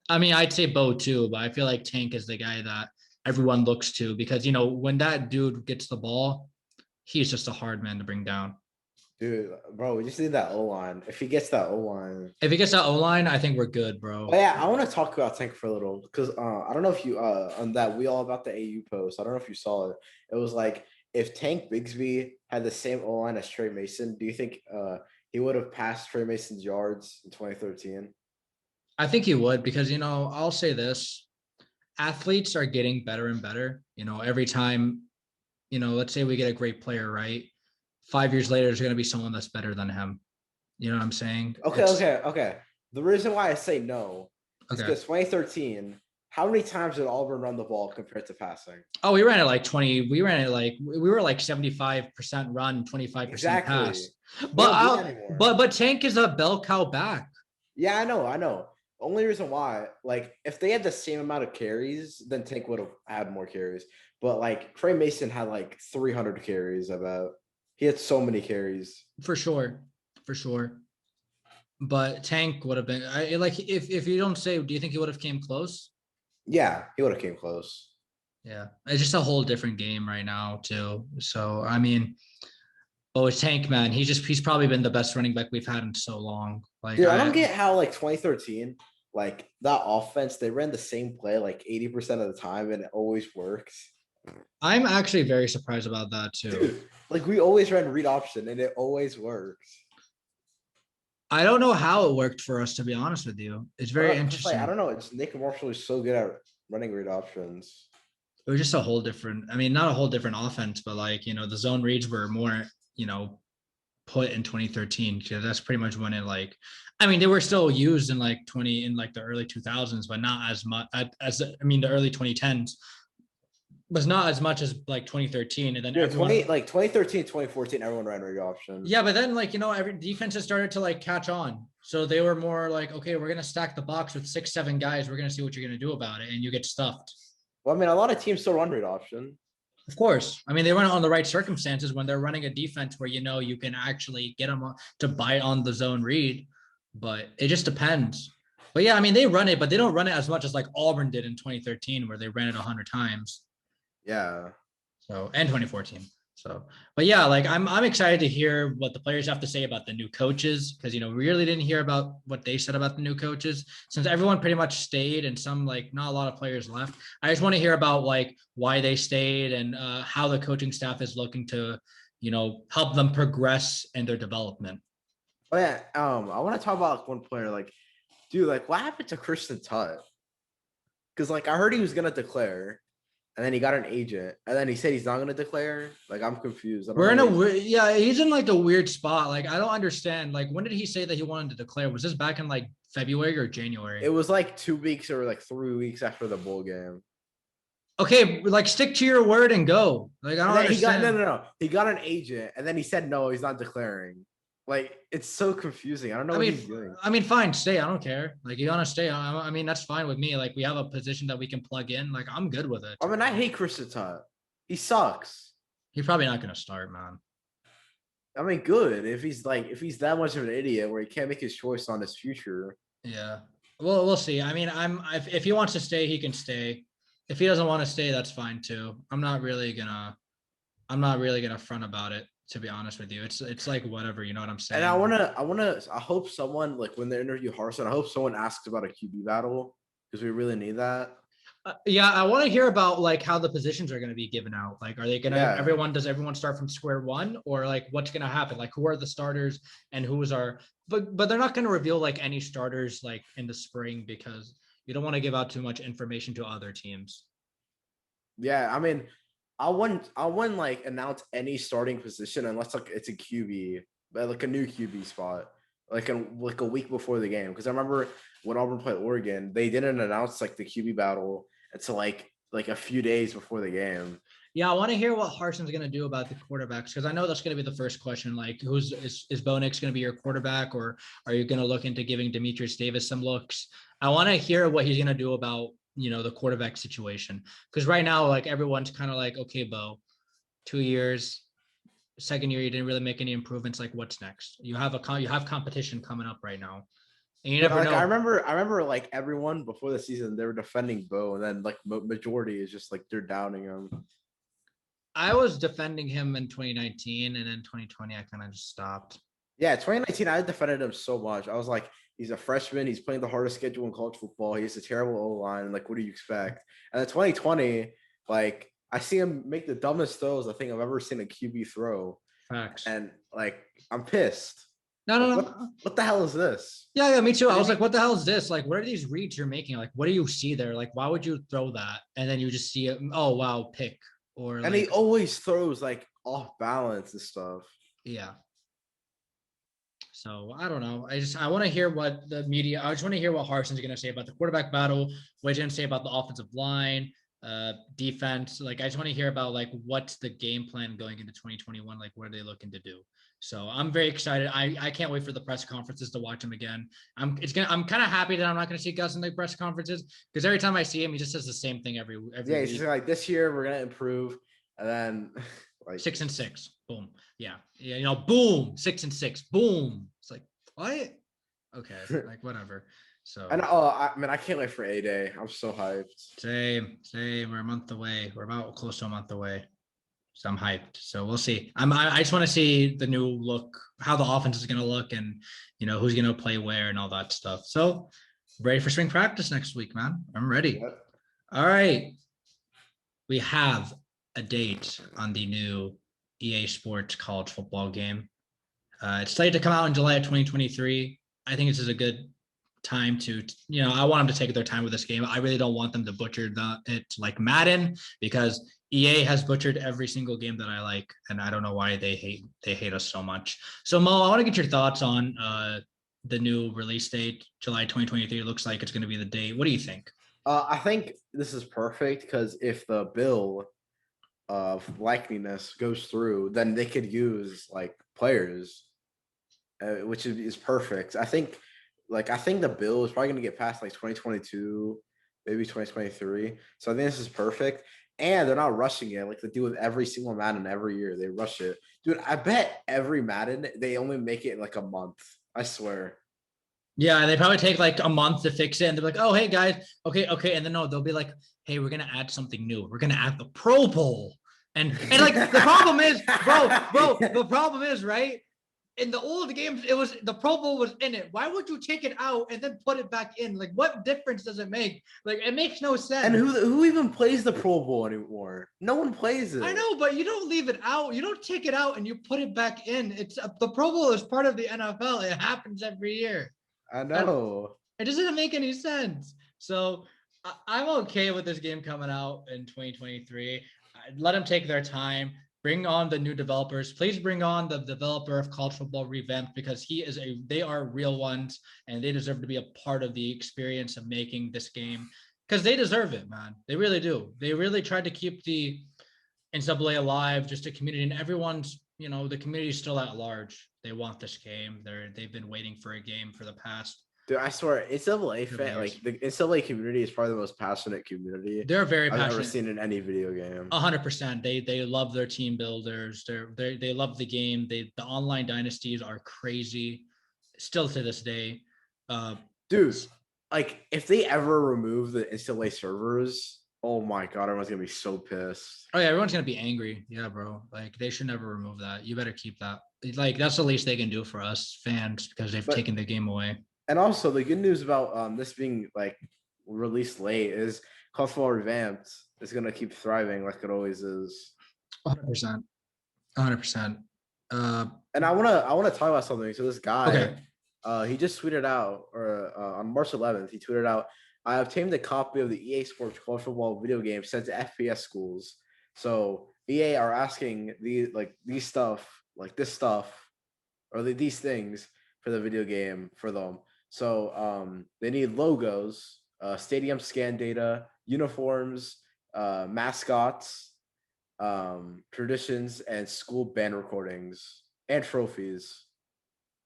[SPEAKER 1] I mean, I'd say Bo too, but I feel like Tank is the guy that everyone looks to because, when that dude gets the ball, he's just a hard man to bring down.
[SPEAKER 2] Dude, bro, we just need that O-line. If he gets that O-line.
[SPEAKER 1] I think we're good, bro.
[SPEAKER 2] Well, yeah, I want to talk about Tank for a little because I don't know if you on that We All About the AU post. I don't know if you saw it. It was if Tank Bigsby had the same O-line as Trey Mason, do you think he would have passed Trey Mason's yards in 2013?
[SPEAKER 1] I think he would because, I'll say this. Athletes are getting better and better. Every time, let's say we get a great player, right? 5 years later, there's going to be someone that's better than him. You know what I'm saying?
[SPEAKER 2] Okay. The reason why I say no is because 2013, How many times did Auburn run the ball compared to passing?
[SPEAKER 1] Oh, we ran it like 20. We ran it like we were like 75% run, 25%
[SPEAKER 2] Exactly.
[SPEAKER 1] pass.
[SPEAKER 2] We
[SPEAKER 1] But
[SPEAKER 2] don't do that anymore.
[SPEAKER 1] but Tank is a bell cow back.
[SPEAKER 2] Yeah, I know, I know. Only reason why, like, if they had the same amount of carries, then Tank would have had more carries. But like Trey Mason had like 300 carries about. He had so many carries.
[SPEAKER 1] For sure. For sure. But Tank would have been like if you don't say, do you think he would have came close?
[SPEAKER 2] Yeah, he would have came close.
[SPEAKER 1] Yeah. It's just a whole different game right now, too. So I mean, oh, it's Tank, man. He's probably been the best running back we've had in so long. Like
[SPEAKER 2] Dude, I don't get how like 2013, like that offense, they ran the same play like 80% of the time and it always works.
[SPEAKER 1] I'm actually very surprised about that too.
[SPEAKER 2] Dude, like we always ran read option and it always works.
[SPEAKER 1] I don't know how it worked for us, to be honest with you. It's very
[SPEAKER 2] Just like I
[SPEAKER 1] interesting.
[SPEAKER 2] don't know, it's Nick Marshall is so good at running read options.
[SPEAKER 1] It was just a whole different, I mean, not a whole different offense, but like, the zone reads were more, put in 2013 because that's pretty much when it like, I mean, they were still used in like the early 2000s, but not as much as I mean, the early 2010s was not as much as like 2013. And then
[SPEAKER 2] Yeah,
[SPEAKER 1] everyone,
[SPEAKER 2] 2013, 2014, everyone ran read option.
[SPEAKER 1] yeah, but then like, every defenses started to like catch on. So they were more like, okay, we're going to stack the box with 6, 7 guys. We're going to see what you're going to do about it. And you get stuffed.
[SPEAKER 2] Well, I mean, a lot of teams still run read option.
[SPEAKER 1] Of course. I mean, they run it on the right circumstances when they're running a defense where you can actually get them to bite on the zone read, but it just depends. But yeah, I mean, they run it, but they don't run it as much as like Auburn did in 2013, where they ran it 100 times.
[SPEAKER 2] Yeah.
[SPEAKER 1] So, and 2014. So, but yeah, like I'm excited to hear what the players have to say about the new coaches because we really didn't hear about what they said about the new coaches since everyone pretty much stayed and some like not a lot of players left. I just want to hear about like why they stayed and how the coaching staff is looking to help them progress in their development.
[SPEAKER 2] Oh yeah. I want to talk about like one player, like, dude, like what happened to Christian Tutt? Because like I heard he was gonna declare, and then he got an agent, and then he said he's not gonna declare. Like I'm confused. I don't
[SPEAKER 1] We're
[SPEAKER 2] know
[SPEAKER 1] in a
[SPEAKER 2] what
[SPEAKER 1] yeah, he's in like a weird spot. Like I don't understand. Like when did he say that he wanted to declare? Was this back in like February or January?
[SPEAKER 2] it was like 2 weeks or like 3 weeks after the bowl game.
[SPEAKER 1] Okay, like stick to your word and go. Like I don't
[SPEAKER 2] And then he got
[SPEAKER 1] understand.
[SPEAKER 2] no. He got an agent, and then he said no, he's not declaring. Like it's so confusing. I don't know
[SPEAKER 1] I
[SPEAKER 2] what
[SPEAKER 1] mean,
[SPEAKER 2] he's doing.
[SPEAKER 1] fine, stay. I don't care. Like you want to stay. I mean, that's fine with me. Like we have a position that we can plug in. Like I'm good with it.
[SPEAKER 2] I mean, I hate Christian Tutt. He sucks.
[SPEAKER 1] He's probably not going to start, man.
[SPEAKER 2] I mean, good if he's that much of an idiot where he can't make his choice on his future.
[SPEAKER 1] Yeah. Well, we'll see. I mean, if he wants to stay, he can stay. If he doesn't want to stay, that's fine too. I'm not really gonna front about it. To be honest with you, it's like whatever. You know what I'm saying?
[SPEAKER 2] And I hope someone like when they interview Harson, I hope someone asks about a QB battle because we really need that.
[SPEAKER 1] Yeah, I want to hear about like how the positions are going to be given out. Like, are they going to
[SPEAKER 2] Yeah,
[SPEAKER 1] does everyone start from square one or like what's going to happen? Like, who are the starters and who's are, but they're not going to reveal like any starters like in the spring because you don't want to give out too much information to other teams.
[SPEAKER 2] yeah. I mean, I wouldn't like announce any starting position unless like it's a QB, but like a new QB spot, like a week before the game. Because I remember when Auburn played Oregon, they didn't announce like the QB battle until like a few days before the game.
[SPEAKER 1] Yeah, I want to hear what Harson's going to do about the quarterbacks because I know that's going to be the first question. Like, is Bo Nix going to be your quarterback, or are you going to look into giving Demetrius Davis some looks? I want to hear what he's going to do about the quarterback situation because right now, like everyone's kind of like, okay, Bo, 2 years, second year you didn't really make any improvements. Like, what's next? You have competition coming up right now, and you
[SPEAKER 2] But
[SPEAKER 1] never
[SPEAKER 2] like
[SPEAKER 1] know.
[SPEAKER 2] I remember like everyone before the season they were defending Bo, and then like majority is just like they're downing him.
[SPEAKER 1] I was defending him in 2019, and then 2020 I kind of just stopped.
[SPEAKER 2] Yeah, 2019, I defended him so much. I was like, he's a freshman. He's playing the hardest schedule in college football. He has a terrible O line. Like, what do you expect? And then 2020, like, I see him make the dumbest throws I think I've ever seen a QB throw.
[SPEAKER 1] Facts.
[SPEAKER 2] And like, I'm pissed.
[SPEAKER 1] No,
[SPEAKER 2] Like,
[SPEAKER 1] no,
[SPEAKER 2] what
[SPEAKER 1] no.
[SPEAKER 2] what the hell is this?
[SPEAKER 1] Yeah, me too. I was like, what the hell is this? Like, what are these reads you're making? Like, what do you see there? Like, why would you throw that? And then you just see it. Oh, wow, pick. Or
[SPEAKER 2] And he
[SPEAKER 1] like,
[SPEAKER 2] always throws like off balance and stuff.
[SPEAKER 1] yeah. So I don't know. I want to hear what the media. I just want to hear what Harson's going to say about the quarterback battle. What he's going to say about the offensive line, defense. Like I just want to hear about like what's the game plan going into 2021. Like what are they looking to do? So I'm very excited. I can't wait for the press conferences to watch him again. I'm kind of happy that I'm not going to see Gus in the press conferences because every time I see him, he just says the same thing every
[SPEAKER 2] Yeah,
[SPEAKER 1] week.
[SPEAKER 2] he's like, this year we're gonna improve, and then like
[SPEAKER 1] 6-6, boom. Yeah, you know, boom, 6-6, boom. It's like what? Okay, like whatever. So
[SPEAKER 2] and I mean, I can't wait for A-Day. I'm so hyped.
[SPEAKER 1] same. We're a month away. We're about close to a month away. So I'm hyped. So we'll see. I just want to see the new look, how the offense is going to look, and you know who's going to play where and all that stuff. So ready for spring practice next week, man. I'm ready.
[SPEAKER 2] Yep.
[SPEAKER 1] All right. We have a date on the new EA Sports college football game. It's slated to come out in July of 2023. I think this is a good time to, you know, I want them to take their time with this game. I really don't want them to butcher it like Madden because EA has butchered every single game that I like, and I don't know why they hate us so much. So Mo, I want to get your thoughts on the new release date, July 2023. It looks like it's going to be the date. What do you think?
[SPEAKER 2] I think this is perfect because if the bill of likeliness goes through, then they could use like players, which is perfect. I think the bill is probably going to get past like 2022, maybe 2023. So I think this is perfect. And they're not rushing it like they do with every single Madden every year. They rush it. Dude, I bet every Madden, they only make it in like a month. I swear.
[SPEAKER 1] Yeah, they probably take like a month to fix it, and they're like, "Oh, hey guys, okay," and then no, they'll be like, "Hey, we're gonna add something new. We're gonna add the Pro Bowl," and like the problem is, bro, the problem is right. In the old games, it was the Pro Bowl was in it. Why would you take it out and then put it back in? Like, what difference does it make? Like, it makes no sense.
[SPEAKER 2] And who even plays the Pro Bowl anymore? No one plays it.
[SPEAKER 1] I know, but you don't leave it out. You don't take it out and you put it back in. It's the Pro Bowl is part of the NFL. It happens every year.
[SPEAKER 2] I know.
[SPEAKER 1] It doesn't make any sense. So I'm okay with this game coming out in 2023. Let them take their time. Bring on the new developers. Please bring on the developer of College Football Revamped because they are real ones and they deserve to be a part of the experience of making this game because they deserve it, man. They really do. They really tried to keep the NCAA alive, just a community, and everyone's, you know, the community is still at large. They want this game. They've been waiting for a game for the past.
[SPEAKER 2] Dude, I swear, NCAA fan, like the NCAA community is probably the most passionate community
[SPEAKER 1] They're very passionate.
[SPEAKER 2] I've ever seen in any video game.
[SPEAKER 1] 100%. They love their team builders. They love the game. The online dynasties are crazy, still to this day.
[SPEAKER 2] Dude, like if they ever remove the NCAA servers, oh my god, everyone's gonna be so pissed.
[SPEAKER 1] Oh yeah, everyone's gonna be angry. Yeah, bro. Like they should never remove that. You better keep that. Like that's the least they can do for us fans because they've taken the game away.
[SPEAKER 2] And also the good news about this being like released late is College Football Revamped is gonna keep thriving like it always is.
[SPEAKER 1] 100%. 100%.
[SPEAKER 2] And I wanna talk about something. So this guy, he just tweeted out, or on March 11th, he tweeted out, "I obtained a copy of the EA Sports College Football video game sent to FPS schools." So EA are asking these things for the video game for them. So they need logos, stadium scan data, uniforms, mascots, traditions, and school band recordings and trophies.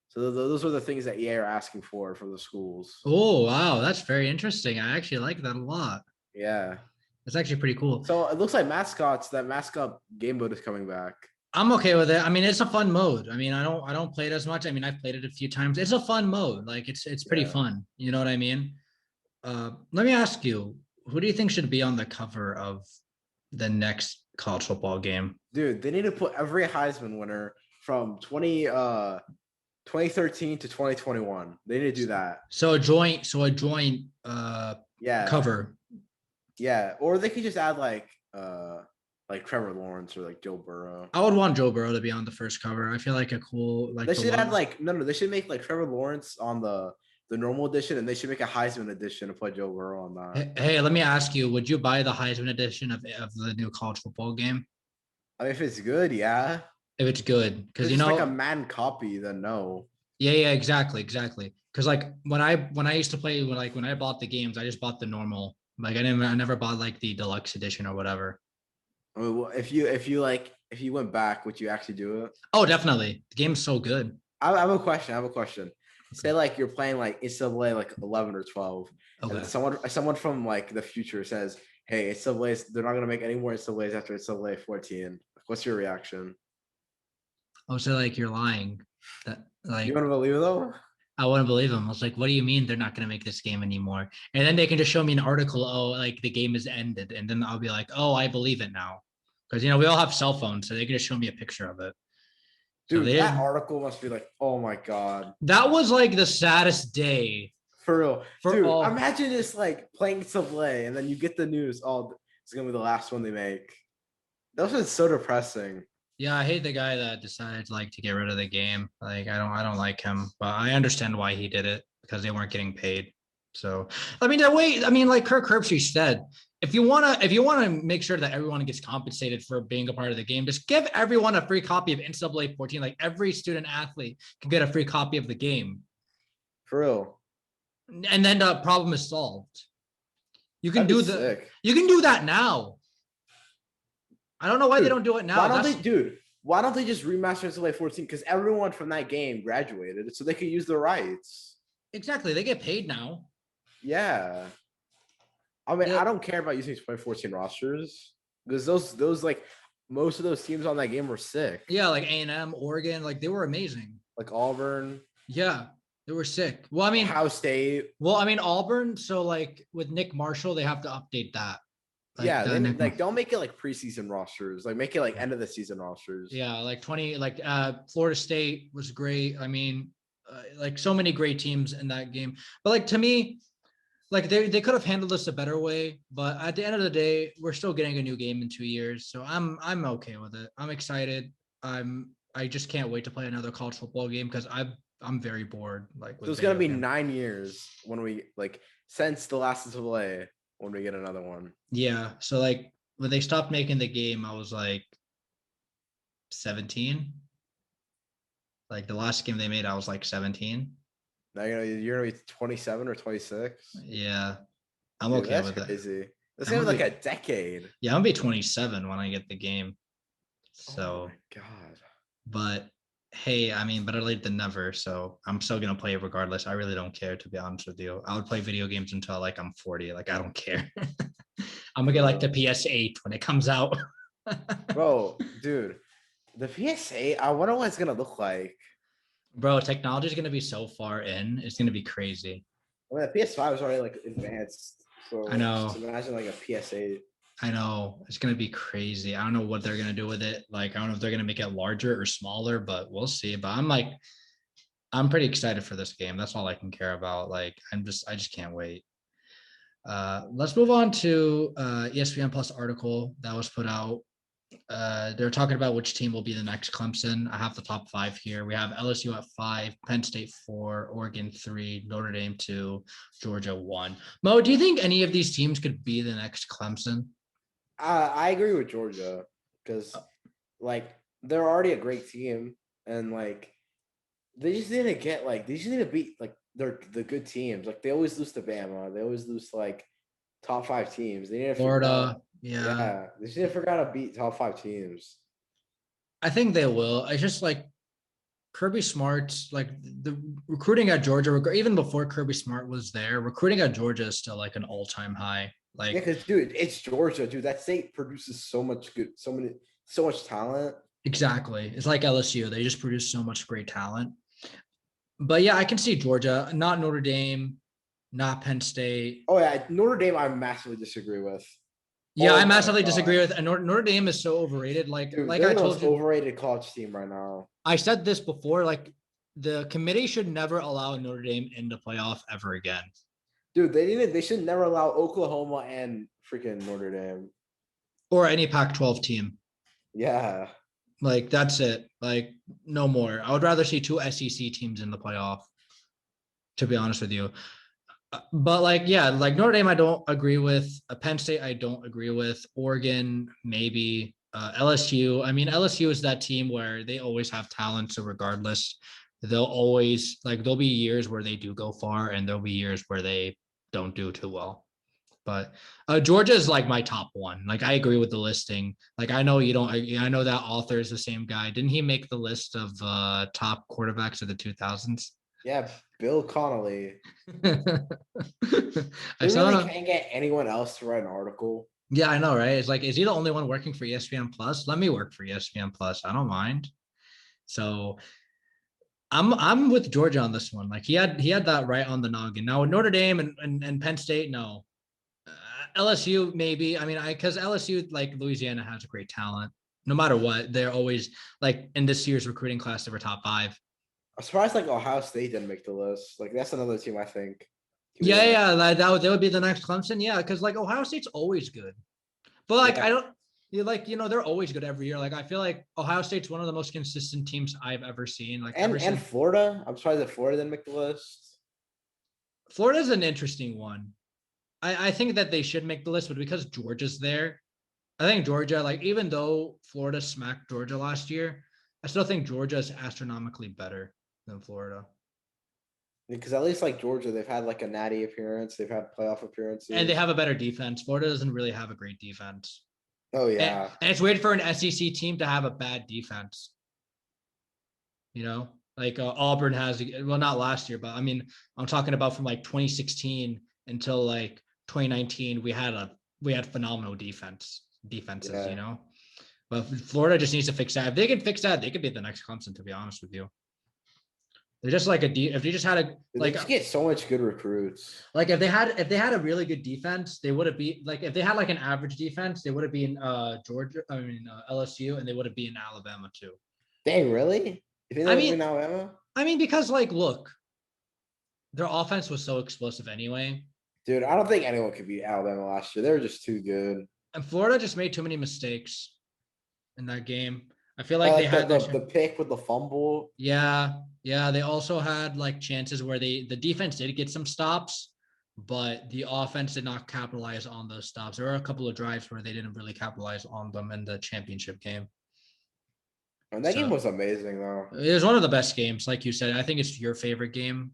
[SPEAKER 2] So those are the things that EA are asking for from the schools.
[SPEAKER 1] Oh, wow. That's very interesting. I actually like that a lot.
[SPEAKER 2] Yeah.
[SPEAKER 1] It's actually pretty cool.
[SPEAKER 2] So it looks like that mascot game mode is coming back.
[SPEAKER 1] I'm okay with it. I mean, it's a fun mode. I mean, I don't play it as much. I mean, I've played it a few times. It's a fun mode. Like it's pretty fun. You know what I mean? Let me ask you, who do you think should be on the cover of the next college football game?
[SPEAKER 2] Dude, they need to put every Heisman winner from 2013 to 2021. They need to do that.
[SPEAKER 1] So a joint cover.
[SPEAKER 2] Yeah, or they could just add like Trevor Lawrence or like Joe Burrow.
[SPEAKER 1] I would want Joe Burrow to be on the first cover. I feel like a cool
[SPEAKER 2] they should add like they should make like Trevor Lawrence on the normal edition, and they should make a Heisman edition and put Joe Burrow on that.
[SPEAKER 1] Hey, let me ask you, would you buy the Heisman edition of the new college football game?
[SPEAKER 2] I mean, if it's good, yeah.
[SPEAKER 1] If it's good, because
[SPEAKER 2] like a Madden copy, then no.
[SPEAKER 1] Yeah, exactly. Because like when I used to play, when I bought the games, I just bought the normal. Like I never bought like the deluxe edition or whatever.
[SPEAKER 2] I mean, well, if you went back, would you actually do it?
[SPEAKER 1] Oh, definitely. The game's so good.
[SPEAKER 2] I have a question. I have a question. Say
[SPEAKER 1] Okay.
[SPEAKER 2] like you're playing like NCAA like 11 or 12, and then
[SPEAKER 1] Okay.
[SPEAKER 2] someone from like the future says, "Hey, NCAA's they're not gonna make any more NCAA's after NCAA 14." What's your reaction?
[SPEAKER 1] Oh, so like you're lying. That
[SPEAKER 2] You
[SPEAKER 1] like
[SPEAKER 2] want to believe it though?
[SPEAKER 1] I wouldn't believe him. I was like, what do you mean they're not gonna make this game anymore? And then they can just show me an article, oh, like the game is ended. And then I'll be like, oh, I believe it now. Because we all have cell phones, so they can just show me a picture of it. So
[SPEAKER 2] Dude, that
[SPEAKER 1] they
[SPEAKER 2] article must be like, oh my god.
[SPEAKER 1] that was like the saddest day
[SPEAKER 2] For real.
[SPEAKER 1] for
[SPEAKER 2] Dude,
[SPEAKER 1] all.
[SPEAKER 2] imagine just like playing NCAA and then you get the news, oh, it's gonna be the last one they make. That was just so depressing.
[SPEAKER 1] Yeah, I hate the guy that decided like to get rid of the game. Like I don't like him, but I understand why he did it because they weren't getting paid. So I mean, like Kirk Herbstreit said, if you wanna make sure that everyone gets compensated for being a part of the game, just give everyone a free copy of NCAA 14. Like every student athlete can get a free copy of the game,
[SPEAKER 2] For real.
[SPEAKER 1] and then the problem is solved. You can
[SPEAKER 2] That'd be
[SPEAKER 1] do the
[SPEAKER 2] sick.
[SPEAKER 1] you can do that now. I don't know why they
[SPEAKER 2] Dude,
[SPEAKER 1] don't do it
[SPEAKER 2] why
[SPEAKER 1] now.
[SPEAKER 2] don't
[SPEAKER 1] That's
[SPEAKER 2] they, dude? Why don't they just remaster NCAA 14? Because everyone from that game graduated, so they could use the rights.
[SPEAKER 1] exactly, they get paid now.
[SPEAKER 2] Yeah. I mean, I
[SPEAKER 1] They,
[SPEAKER 2] don't care about using 2014 rosters because those like most of those teams on that game were sick.
[SPEAKER 1] yeah, like A&M, Oregon, like they were amazing.
[SPEAKER 2] Like Auburn,
[SPEAKER 1] Yeah, they were sick.
[SPEAKER 2] Ohio State.
[SPEAKER 1] Auburn. So like with Nick Marshall, they have to update that. Like
[SPEAKER 2] Yeah,
[SPEAKER 1] the
[SPEAKER 2] they
[SPEAKER 1] Nick,
[SPEAKER 2] like don't make it like preseason rosters. Like make it like end of the season rosters.
[SPEAKER 1] yeah, like 20, like Florida State was great. I mean, like so many great teams in that game. But like to me, like they could have handled this a better way. But at the end of the day, we're still getting a new game in 2 years, so I'm okay with it. I'm excited. I just can't wait to play another college football game because I'm very bored like
[SPEAKER 2] So
[SPEAKER 1] with
[SPEAKER 2] it's gonna
[SPEAKER 1] video
[SPEAKER 2] be
[SPEAKER 1] games.
[SPEAKER 2] 9 years when we like since the last NCAA when we get another one.
[SPEAKER 1] Yeah. So like when they stopped making the game, I was like 17. Like the last game they made, I was like 17.
[SPEAKER 2] Now you're gonna be 27 or 26.
[SPEAKER 1] Yeah. I'm
[SPEAKER 2] Dude,
[SPEAKER 1] okay
[SPEAKER 2] that's
[SPEAKER 1] with it.
[SPEAKER 2] crazy. That's
[SPEAKER 1] I'm
[SPEAKER 2] gonna
[SPEAKER 1] gonna
[SPEAKER 2] be like
[SPEAKER 1] be
[SPEAKER 2] a decade.
[SPEAKER 1] yeah, I'm gonna be 27 when I get the game.
[SPEAKER 2] Oh my
[SPEAKER 1] So,
[SPEAKER 2] god.
[SPEAKER 1] but hey, I mean, better late than never. So I'm still gonna play it regardless. I really don't care to be honest with you. I would play video games until like I'm 40. Like I don't care. I'm gonna get like the
[SPEAKER 2] Bro.
[SPEAKER 1] PS8 when it comes out.
[SPEAKER 2] Bro, dude, the PSA, I wonder what it's gonna look like.
[SPEAKER 1] Bro, technology is gonna be so far in. It's gonna be crazy.
[SPEAKER 2] I mean, the PS5 is already like advanced,
[SPEAKER 1] I
[SPEAKER 2] so just
[SPEAKER 1] know.
[SPEAKER 2] imagine like a PSA.
[SPEAKER 1] I know it's gonna be crazy. I don't know what they're gonna do with it. Like, I don't know if they're gonna make it larger or smaller, but we'll see. But I'm pretty excited for this game. That's all I can care about. Like, I just can't wait. Let's move on to ESPN Plus article that was put out. They're talking about which team will be the next Clemson. I have the top five here. We have LSU at 5, Penn State 4, Oregon 3, Notre Dame 2, Georgia 1. Mo, do you think any of these teams could be the next Clemson?
[SPEAKER 2] I agree with Georgia because like they're already a great team, and like they just need to get like they just need to beat like they're the good teams. Like they always lose to Bama. They always lose to like top five teams. They need to figure out.
[SPEAKER 1] Florida, yeah.
[SPEAKER 2] Yeah, they just need to figure out how to beat top five teams.
[SPEAKER 1] I think they will. I just like Kirby Smart's like the recruiting at Georgia, even before Kirby Smart was there, recruiting at Georgia is still like an all-time high.
[SPEAKER 2] Yeah,
[SPEAKER 1] Like
[SPEAKER 2] because dude, it's Georgia, dude. That state produces so much good, so much talent.
[SPEAKER 1] exactly. It's like LSU. They just produce so much great talent. But yeah, I can see Georgia, not Notre Dame, not Penn State.
[SPEAKER 2] Oh yeah, Notre Dame, I massively disagree with.
[SPEAKER 1] Yeah,
[SPEAKER 2] Oh
[SPEAKER 1] I
[SPEAKER 2] my
[SPEAKER 1] massively disagree
[SPEAKER 2] god,
[SPEAKER 1] with Notre Dame is so overrated.
[SPEAKER 2] dude,
[SPEAKER 1] Like
[SPEAKER 2] they're
[SPEAKER 1] I
[SPEAKER 2] the
[SPEAKER 1] told
[SPEAKER 2] most
[SPEAKER 1] you,
[SPEAKER 2] overrated college team right now.
[SPEAKER 1] I said this before. Like the committee should never allow Notre Dame in the playoff ever again.
[SPEAKER 2] Dude, they should never allow Oklahoma and freaking Notre Dame.
[SPEAKER 1] Or any Pac-12 team.
[SPEAKER 2] Yeah,
[SPEAKER 1] Like that's it. Like no more. I would rather see two SEC teams in the playoff, to be honest with you. But like, yeah, like Notre Dame, I don't agree with. Penn State, I don't agree with. Oregon, maybe. LSU. I mean, LSU is that team where they always have talent. So regardless, they'll always like there'll be years where they do go far, and there'll be years where they don't do too well. But Georgia is like my top one. Like I agree with the listing. Like I know you don't. I know that author is the same guy. Didn't he make the list of top quarterbacks of the 2000s?
[SPEAKER 2] Yeah, Bill Connolly.
[SPEAKER 1] I
[SPEAKER 2] They really
[SPEAKER 1] saw.
[SPEAKER 2] can't get anyone else to write an article.
[SPEAKER 1] Yeah, I know, right? It's like, is he the only one working for ESPN Plus? Let me work for ESPN Plus. I don't mind. So I'm with Georgia on this one. Like he had that right on the noggin. Now with Notre Dame and Penn State, no. LSU maybe. I mean, because LSU like Louisiana has great talent. No matter what, they're always like in this year's recruiting class, they were top five.
[SPEAKER 2] I'm surprised like Ohio State didn't make the list. Like that's another team I think.
[SPEAKER 1] Yeah, yeah, that would be the next Clemson. Yeah, because like Ohio State's always good, but like
[SPEAKER 2] Yeah.
[SPEAKER 1] I don't. You like they're always good every year. Like I feel like Ohio State's one of the most consistent teams I've ever seen. Like ever
[SPEAKER 2] And
[SPEAKER 1] since
[SPEAKER 2] Florida. I'm surprised that Florida didn't make the list.
[SPEAKER 1] Florida's an interesting one. I think that they should make the list, but because Georgia's there, I think Georgia, like even though Florida smacked Georgia last year, I still think Georgia is astronomically better than Florida.
[SPEAKER 2] Because at least like Georgia, they've had like a natty appearance, they've had playoff
[SPEAKER 1] And they
[SPEAKER 2] appearances.
[SPEAKER 1] have a better defense. Florida doesn't really have a great defense.
[SPEAKER 2] Oh
[SPEAKER 1] And,
[SPEAKER 2] yeah.
[SPEAKER 1] and it's weird for an SEC team to have a bad defense. Like Auburn has, well, not last year, but I mean, I'm talking about from like 2016 until like 2019, we had phenomenal defenses,
[SPEAKER 2] Yeah.
[SPEAKER 1] but Florida just needs to fix that. If they can fix that, they could be the next Clemson, to be honest with you. They're just like if they just had a
[SPEAKER 2] They just get so much good recruits.
[SPEAKER 1] like if they had a really good defense, they would have beat like if they had like an average defense, they would have been Georgia, I mean LSU, and they would have been Alabama too.
[SPEAKER 2] Dang, really? You think
[SPEAKER 1] I
[SPEAKER 2] that would have been
[SPEAKER 1] mean,
[SPEAKER 2] Alabama?
[SPEAKER 1] because like look, their offense was so explosive anyway.
[SPEAKER 2] Dude, I don't think anyone could beat Alabama last year. They were just too good.
[SPEAKER 1] And Florida just made too many mistakes in that game. I feel like they
[SPEAKER 2] Like
[SPEAKER 1] had
[SPEAKER 2] the pick with the fumble.
[SPEAKER 1] yeah, yeah. They also had like chances where the defense did get some stops, but the offense did not capitalize on those stops. There were a couple of drives where they didn't really capitalize on them in the championship game.
[SPEAKER 2] And that game
[SPEAKER 1] So
[SPEAKER 2] was amazing though.
[SPEAKER 1] it was one of the best games, like you said. I think it's your favorite game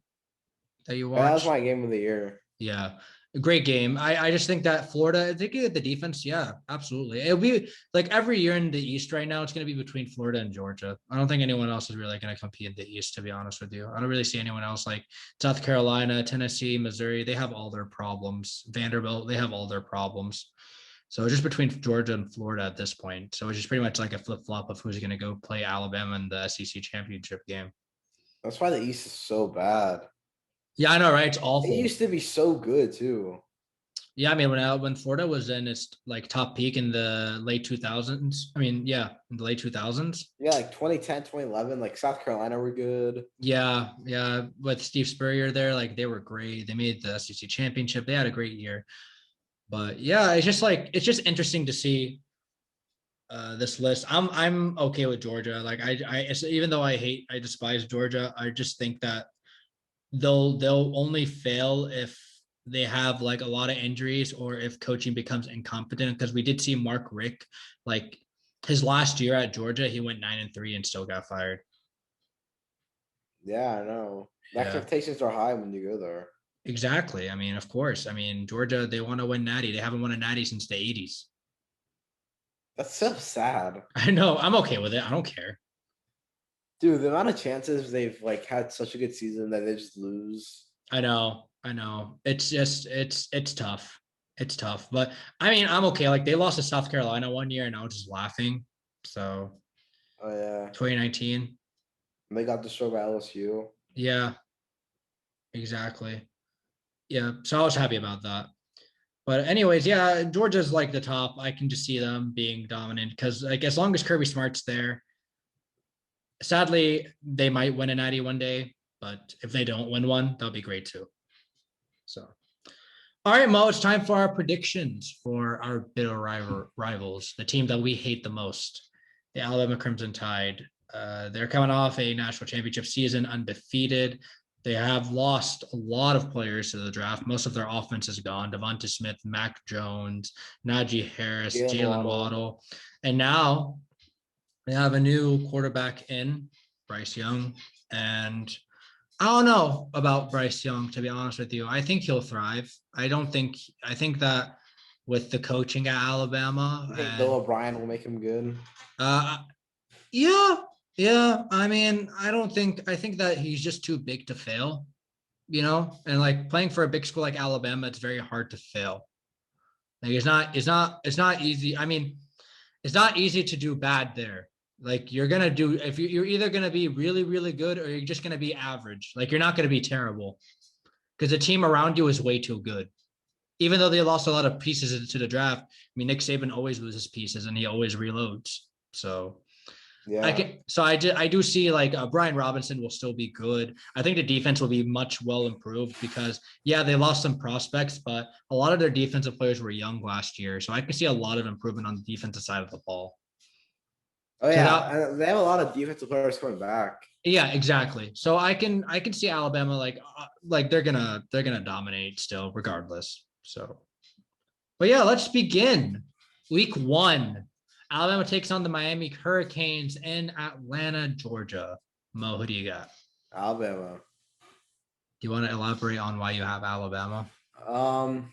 [SPEAKER 1] that you
[SPEAKER 2] That was
[SPEAKER 1] watched.
[SPEAKER 2] my game of the year.
[SPEAKER 1] Yeah. A great game. I just think that Florida, they get the defense. Yeah, absolutely. It'll be like every year in the East right now, it's going to be between Florida and Georgia. I don't think anyone else is really going to compete in the East, to be honest with you. I don't really see anyone else like South Carolina, Tennessee, Missouri. They have all their problems. Vanderbilt, they have all their problems. So it's just between Georgia and Florida at this point. So it's just pretty much like a flip flop of who's going to go play Alabama in the SEC championship game.
[SPEAKER 2] That's why the East is so bad.
[SPEAKER 1] Yeah, I know, right? It's
[SPEAKER 2] It
[SPEAKER 1] awful.
[SPEAKER 2] used to be so good too.
[SPEAKER 1] Yeah, I mean when Florida was in its like top peak in the late 2000s. I mean, yeah, in the late 2000s.
[SPEAKER 2] Yeah, like 2010, 2011, like South Carolina were good.
[SPEAKER 1] Yeah, yeah, with Steve Spurrier there, like they were great. They made the SEC championship. They had a great year. But yeah, it's just interesting to see this list. I'm okay with Georgia. Like even though I despise Georgia, I just think that they'll only fail if they have like a lot of injuries or if coaching becomes incompetent. Because we did see Mark Rick, like his last year at Georgia, he went 9-3 and still got fired.
[SPEAKER 2] Yeah, I know. The
[SPEAKER 1] Yeah,
[SPEAKER 2] expectations are high when you go there.
[SPEAKER 1] exactly. I mean, of course. I mean, Georgia, they want to win Natty. They haven't won a Natty since the 80s.
[SPEAKER 2] That's so sad.
[SPEAKER 1] I know. I'm okay with it. I don't care.
[SPEAKER 2] Dude, the amount of chances they've like had such a good season that they just lose.
[SPEAKER 1] I know. I know. It's just it's tough. It's tough. But I mean, I'm okay. Like they lost to South Carolina one year and I was just laughing. So
[SPEAKER 2] Oh yeah.
[SPEAKER 1] 2019.
[SPEAKER 2] And they got destroyed by LSU.
[SPEAKER 1] Yeah, exactly. Yeah. So I was happy about that. But anyways, yeah, Georgia's like the top. I can just see them being dominant because like as long as Kirby Smart's there, sadly, they might win a natty one day. But if they don't win one, that'll be great too. So all right, Mo, it's time for our predictions for our bitter rivals, the team that we hate the most, the Alabama Crimson Tide. They're coming off a national championship season undefeated. They have lost a lot of players to the draft. Most of their offense is gone. Devonta Smith, Mac Jones, Najee Harris,
[SPEAKER 2] Jalen
[SPEAKER 1] Jalen
[SPEAKER 2] Waddle.
[SPEAKER 1] Waddle. And now they have a new quarterback in Bryce Young. And I don't know about Bryce Young, to be honest with you. I think he'll thrive. I think that with the coaching at Alabama,
[SPEAKER 2] You think
[SPEAKER 1] and
[SPEAKER 2] Bill O'Brien will make him good?
[SPEAKER 1] uh, yeah, yeah. I mean, I think that he's just too big to fail, and like playing for a big school like Alabama, it's very hard to fail. Like it's not easy. I mean, it's not easy to do bad there. Like you're gonna do if you're either gonna be really, really good or you're just gonna be average. Like you're not gonna be terrible because the team around you is way too good. Even though they lost a lot of pieces into the draft, I mean Nick Saban always loses pieces and he always reloads. So
[SPEAKER 2] Yeah.
[SPEAKER 1] I do see like Brian Robinson will still be good. I think the defense will be much well improved because yeah, they lost some prospects, but a lot of their defensive players were young last year. So I can see a lot of improvement on the defensive side of the ball.
[SPEAKER 2] Oh
[SPEAKER 1] So
[SPEAKER 2] yeah,
[SPEAKER 1] that
[SPEAKER 2] and they have a lot of defensive players coming back.
[SPEAKER 1] yeah, exactly. So I can see Alabama like they're gonna dominate still regardless. So but yeah, let's begin. Week 1. Alabama takes on the Miami Hurricanes in Atlanta, Georgia. Mo, who do you got?
[SPEAKER 2] Alabama.
[SPEAKER 1] Do you want to elaborate on why you have Alabama?
[SPEAKER 2] Um,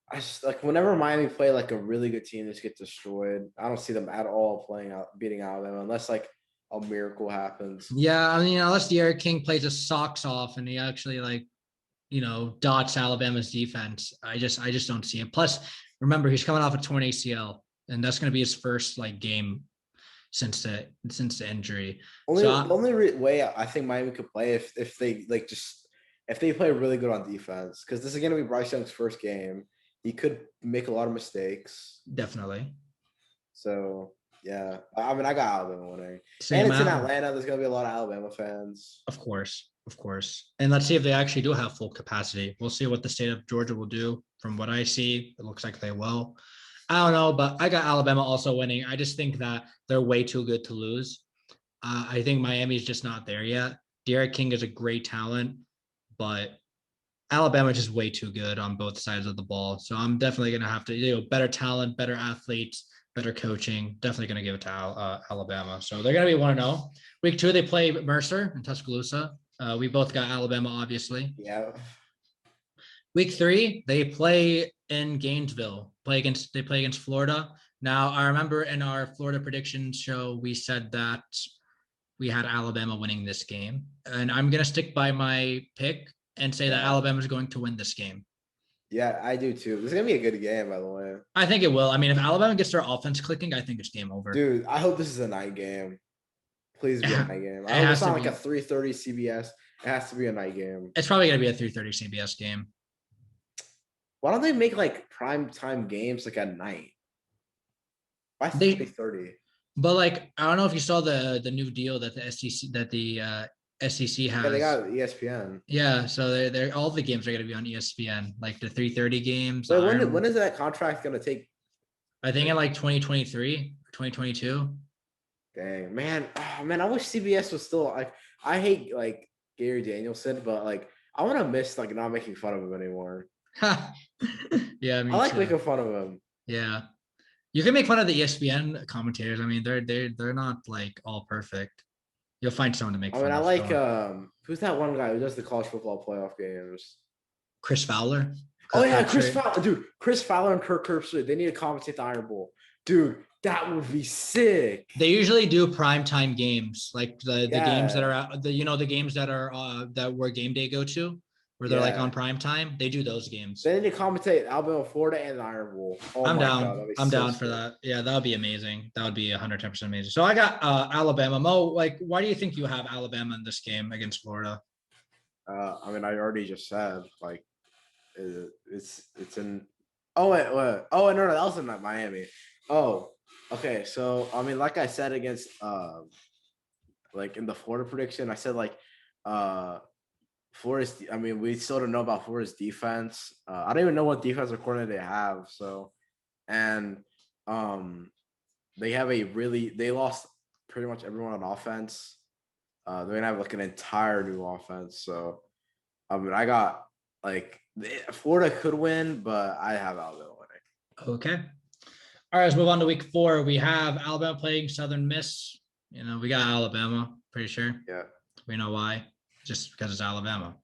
[SPEAKER 2] I just like whenever Miami play like a really good team, just get destroyed. I don't see them at all playing out beating Alabama unless like a miracle happens.
[SPEAKER 1] Yeah, I mean, unless the Eric King plays his socks off and he actually dots Alabama's defense, I just don't see it. Plus, remember he's coming off a torn ACL, and that's going to be his first like game since the injury.
[SPEAKER 2] Only
[SPEAKER 1] So
[SPEAKER 2] the only way I think Miami could play if they like just if they play really good on defense because this is going to be Bryce Young's first game. He could make a lot of mistakes.
[SPEAKER 1] definitely.
[SPEAKER 2] So yeah, I mean I got Alabama winning, and
[SPEAKER 1] Same
[SPEAKER 2] it's in
[SPEAKER 1] out.
[SPEAKER 2] Atlanta. There's going to be a lot of Alabama fans.
[SPEAKER 1] Of course, of course. And let's see if they actually do have full capacity. We'll see what the state of Georgia will do. From what I see, it looks like they will. I don't know, but I got Alabama also winning. I just think that they're way too good to lose. I think Miami's just not there yet. Derek King is a great talent, but Alabama's just way too good on both sides of the ball. So I'm definitely going to have to, better talent, better athletes, better coaching. Definitely going to give it to Alabama. So they're going to be 1-0. Week 2, they play Mercer in Tuscaloosa. We both got Alabama, obviously.
[SPEAKER 2] Yeah.
[SPEAKER 1] Week 3, they play in Gainesville. They play against Florida. Now, I remember in our Florida predictions show, we said that we had Alabama winning this game, and I'm gonna stick by my pick and say that Alabama is going to win this game.
[SPEAKER 2] Yeah, I do too. This is gonna be a good game, by the way.
[SPEAKER 1] I think it will. I mean, if Alabama gets their offense clicking, I think it's game over.
[SPEAKER 2] Dude, I hope this is a night game. Please be a night game. I hope it's not like a 3:30 CBS. It has to be a night game.
[SPEAKER 1] It's probably gonna be a 3:30 CBS game.
[SPEAKER 2] Why don't they make like prime time games like at night? Why 3:30?
[SPEAKER 1] But like, I don't know if you saw the new deal that the SEC has.
[SPEAKER 2] Yeah, they got ESPN.
[SPEAKER 1] Yeah, so they're all the games are going to be on ESPN, like the 3:30 games.
[SPEAKER 2] So when is that contract going to take?
[SPEAKER 1] I think in like 2023 or 2022.
[SPEAKER 2] Dang, man. Oh, man, I wish CBS was still like I hate like Gary Danielson, but like I want to miss like not making fun of him anymore.
[SPEAKER 1] Yeah,
[SPEAKER 2] I like making fun of him.
[SPEAKER 1] Yeah. You can make fun of the ESPN commentators. I mean, they're not like all perfect. You'll find someone to make fun of.
[SPEAKER 2] I like who's that one guy who does the college football playoff games?
[SPEAKER 1] Chris Fowler.
[SPEAKER 2] Oh yeah, Chris Fowler, dude. Chris Fowler and Kirk Herbstreit. They need to commentate the Iron Bowl, dude. That would be sick.
[SPEAKER 1] They usually do primetime games, like the games that are out, the games that are that where game day go to, where they're like on prime time. They do those games.
[SPEAKER 2] They need to commentate Alabama, Florida, and the Iron Bowl. Oh,
[SPEAKER 1] I'm down. God, I'm so down for that. Yeah, that would be amazing. That would be 110% amazing. So I got Alabama. Mo, like, why do you think you have Alabama in this game against Florida?
[SPEAKER 2] I mean, I already just said like it's in. Oh wait. Oh no, that was in Miami. Oh, okay. So I mean, like I said against like in the Florida prediction, I said like Florida's. I mean, we still don't know about Florida's defense. I don't even know what defensive coordinator they have. So, and they have they lost pretty much everyone on offense. They're gonna have like an entire new offense. So, I mean, I got like Florida could win, but I have Alabama winning.
[SPEAKER 1] Okay. All right, let's move on to week 4. We have Alabama playing Southern Miss. We got Alabama. Pretty sure.
[SPEAKER 2] Yeah.
[SPEAKER 1] We know why. Just because it's Alabama.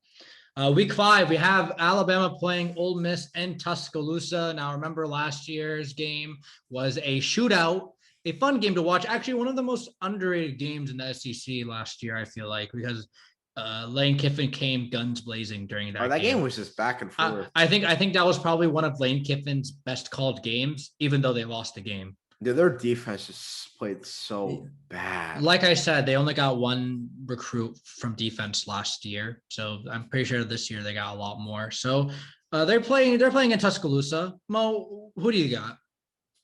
[SPEAKER 1] Week 5, we have Alabama playing Ole Miss in Tuscaloosa. Now, remember last year's game was a shootout, a fun game to watch. Actually, one of the most underrated games in the SEC last year, I feel like, because Lane Kiffin came guns blazing during that
[SPEAKER 2] That game
[SPEAKER 1] game.
[SPEAKER 2] was just back and forth.
[SPEAKER 1] I think that was probably one of Lane Kiffin's best called games, even though they lost the game.
[SPEAKER 2] Dude, their defense just played so bad.
[SPEAKER 1] Like I said, they only got one recruit from defense last year, so I'm pretty sure this year they got a lot more. So they're playing in Tuscaloosa. Mo, who do you got?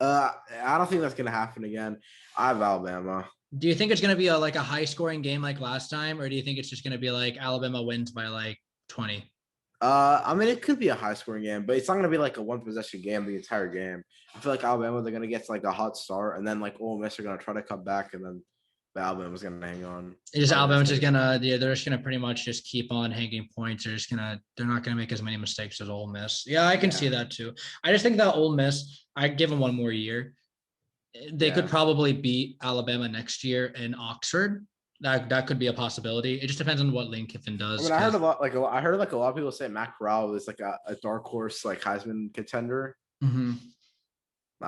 [SPEAKER 2] I don't think that's gonna happen again. I have Alabama.
[SPEAKER 1] Do you think it's gonna be a high scoring game like last time, or do you think it's just gonna be like Alabama wins by like 20?
[SPEAKER 2] I mean, it could be a high scoring game, but it's not gonna be like a one possession game the entire game. I feel like Alabama, they're gonna get to like a hot start, and then like Ole Miss are gonna try to come back, and then Alabama's gonna hang on.
[SPEAKER 1] Alabama's just gonna they're just gonna pretty much just keep on hanging points. They're not gonna make as many mistakes as Ole Miss. Yeah, I can see that too. I just think that Ole Miss, I'd give them one more year. They could probably beat Alabama next year in Oxford. That could be a possibility. It just depends on what Lane Kiffin does.
[SPEAKER 2] I mean, I heard a lot of people say Matt Corral is like a dark horse, like Heisman contender.
[SPEAKER 1] Mm-hmm.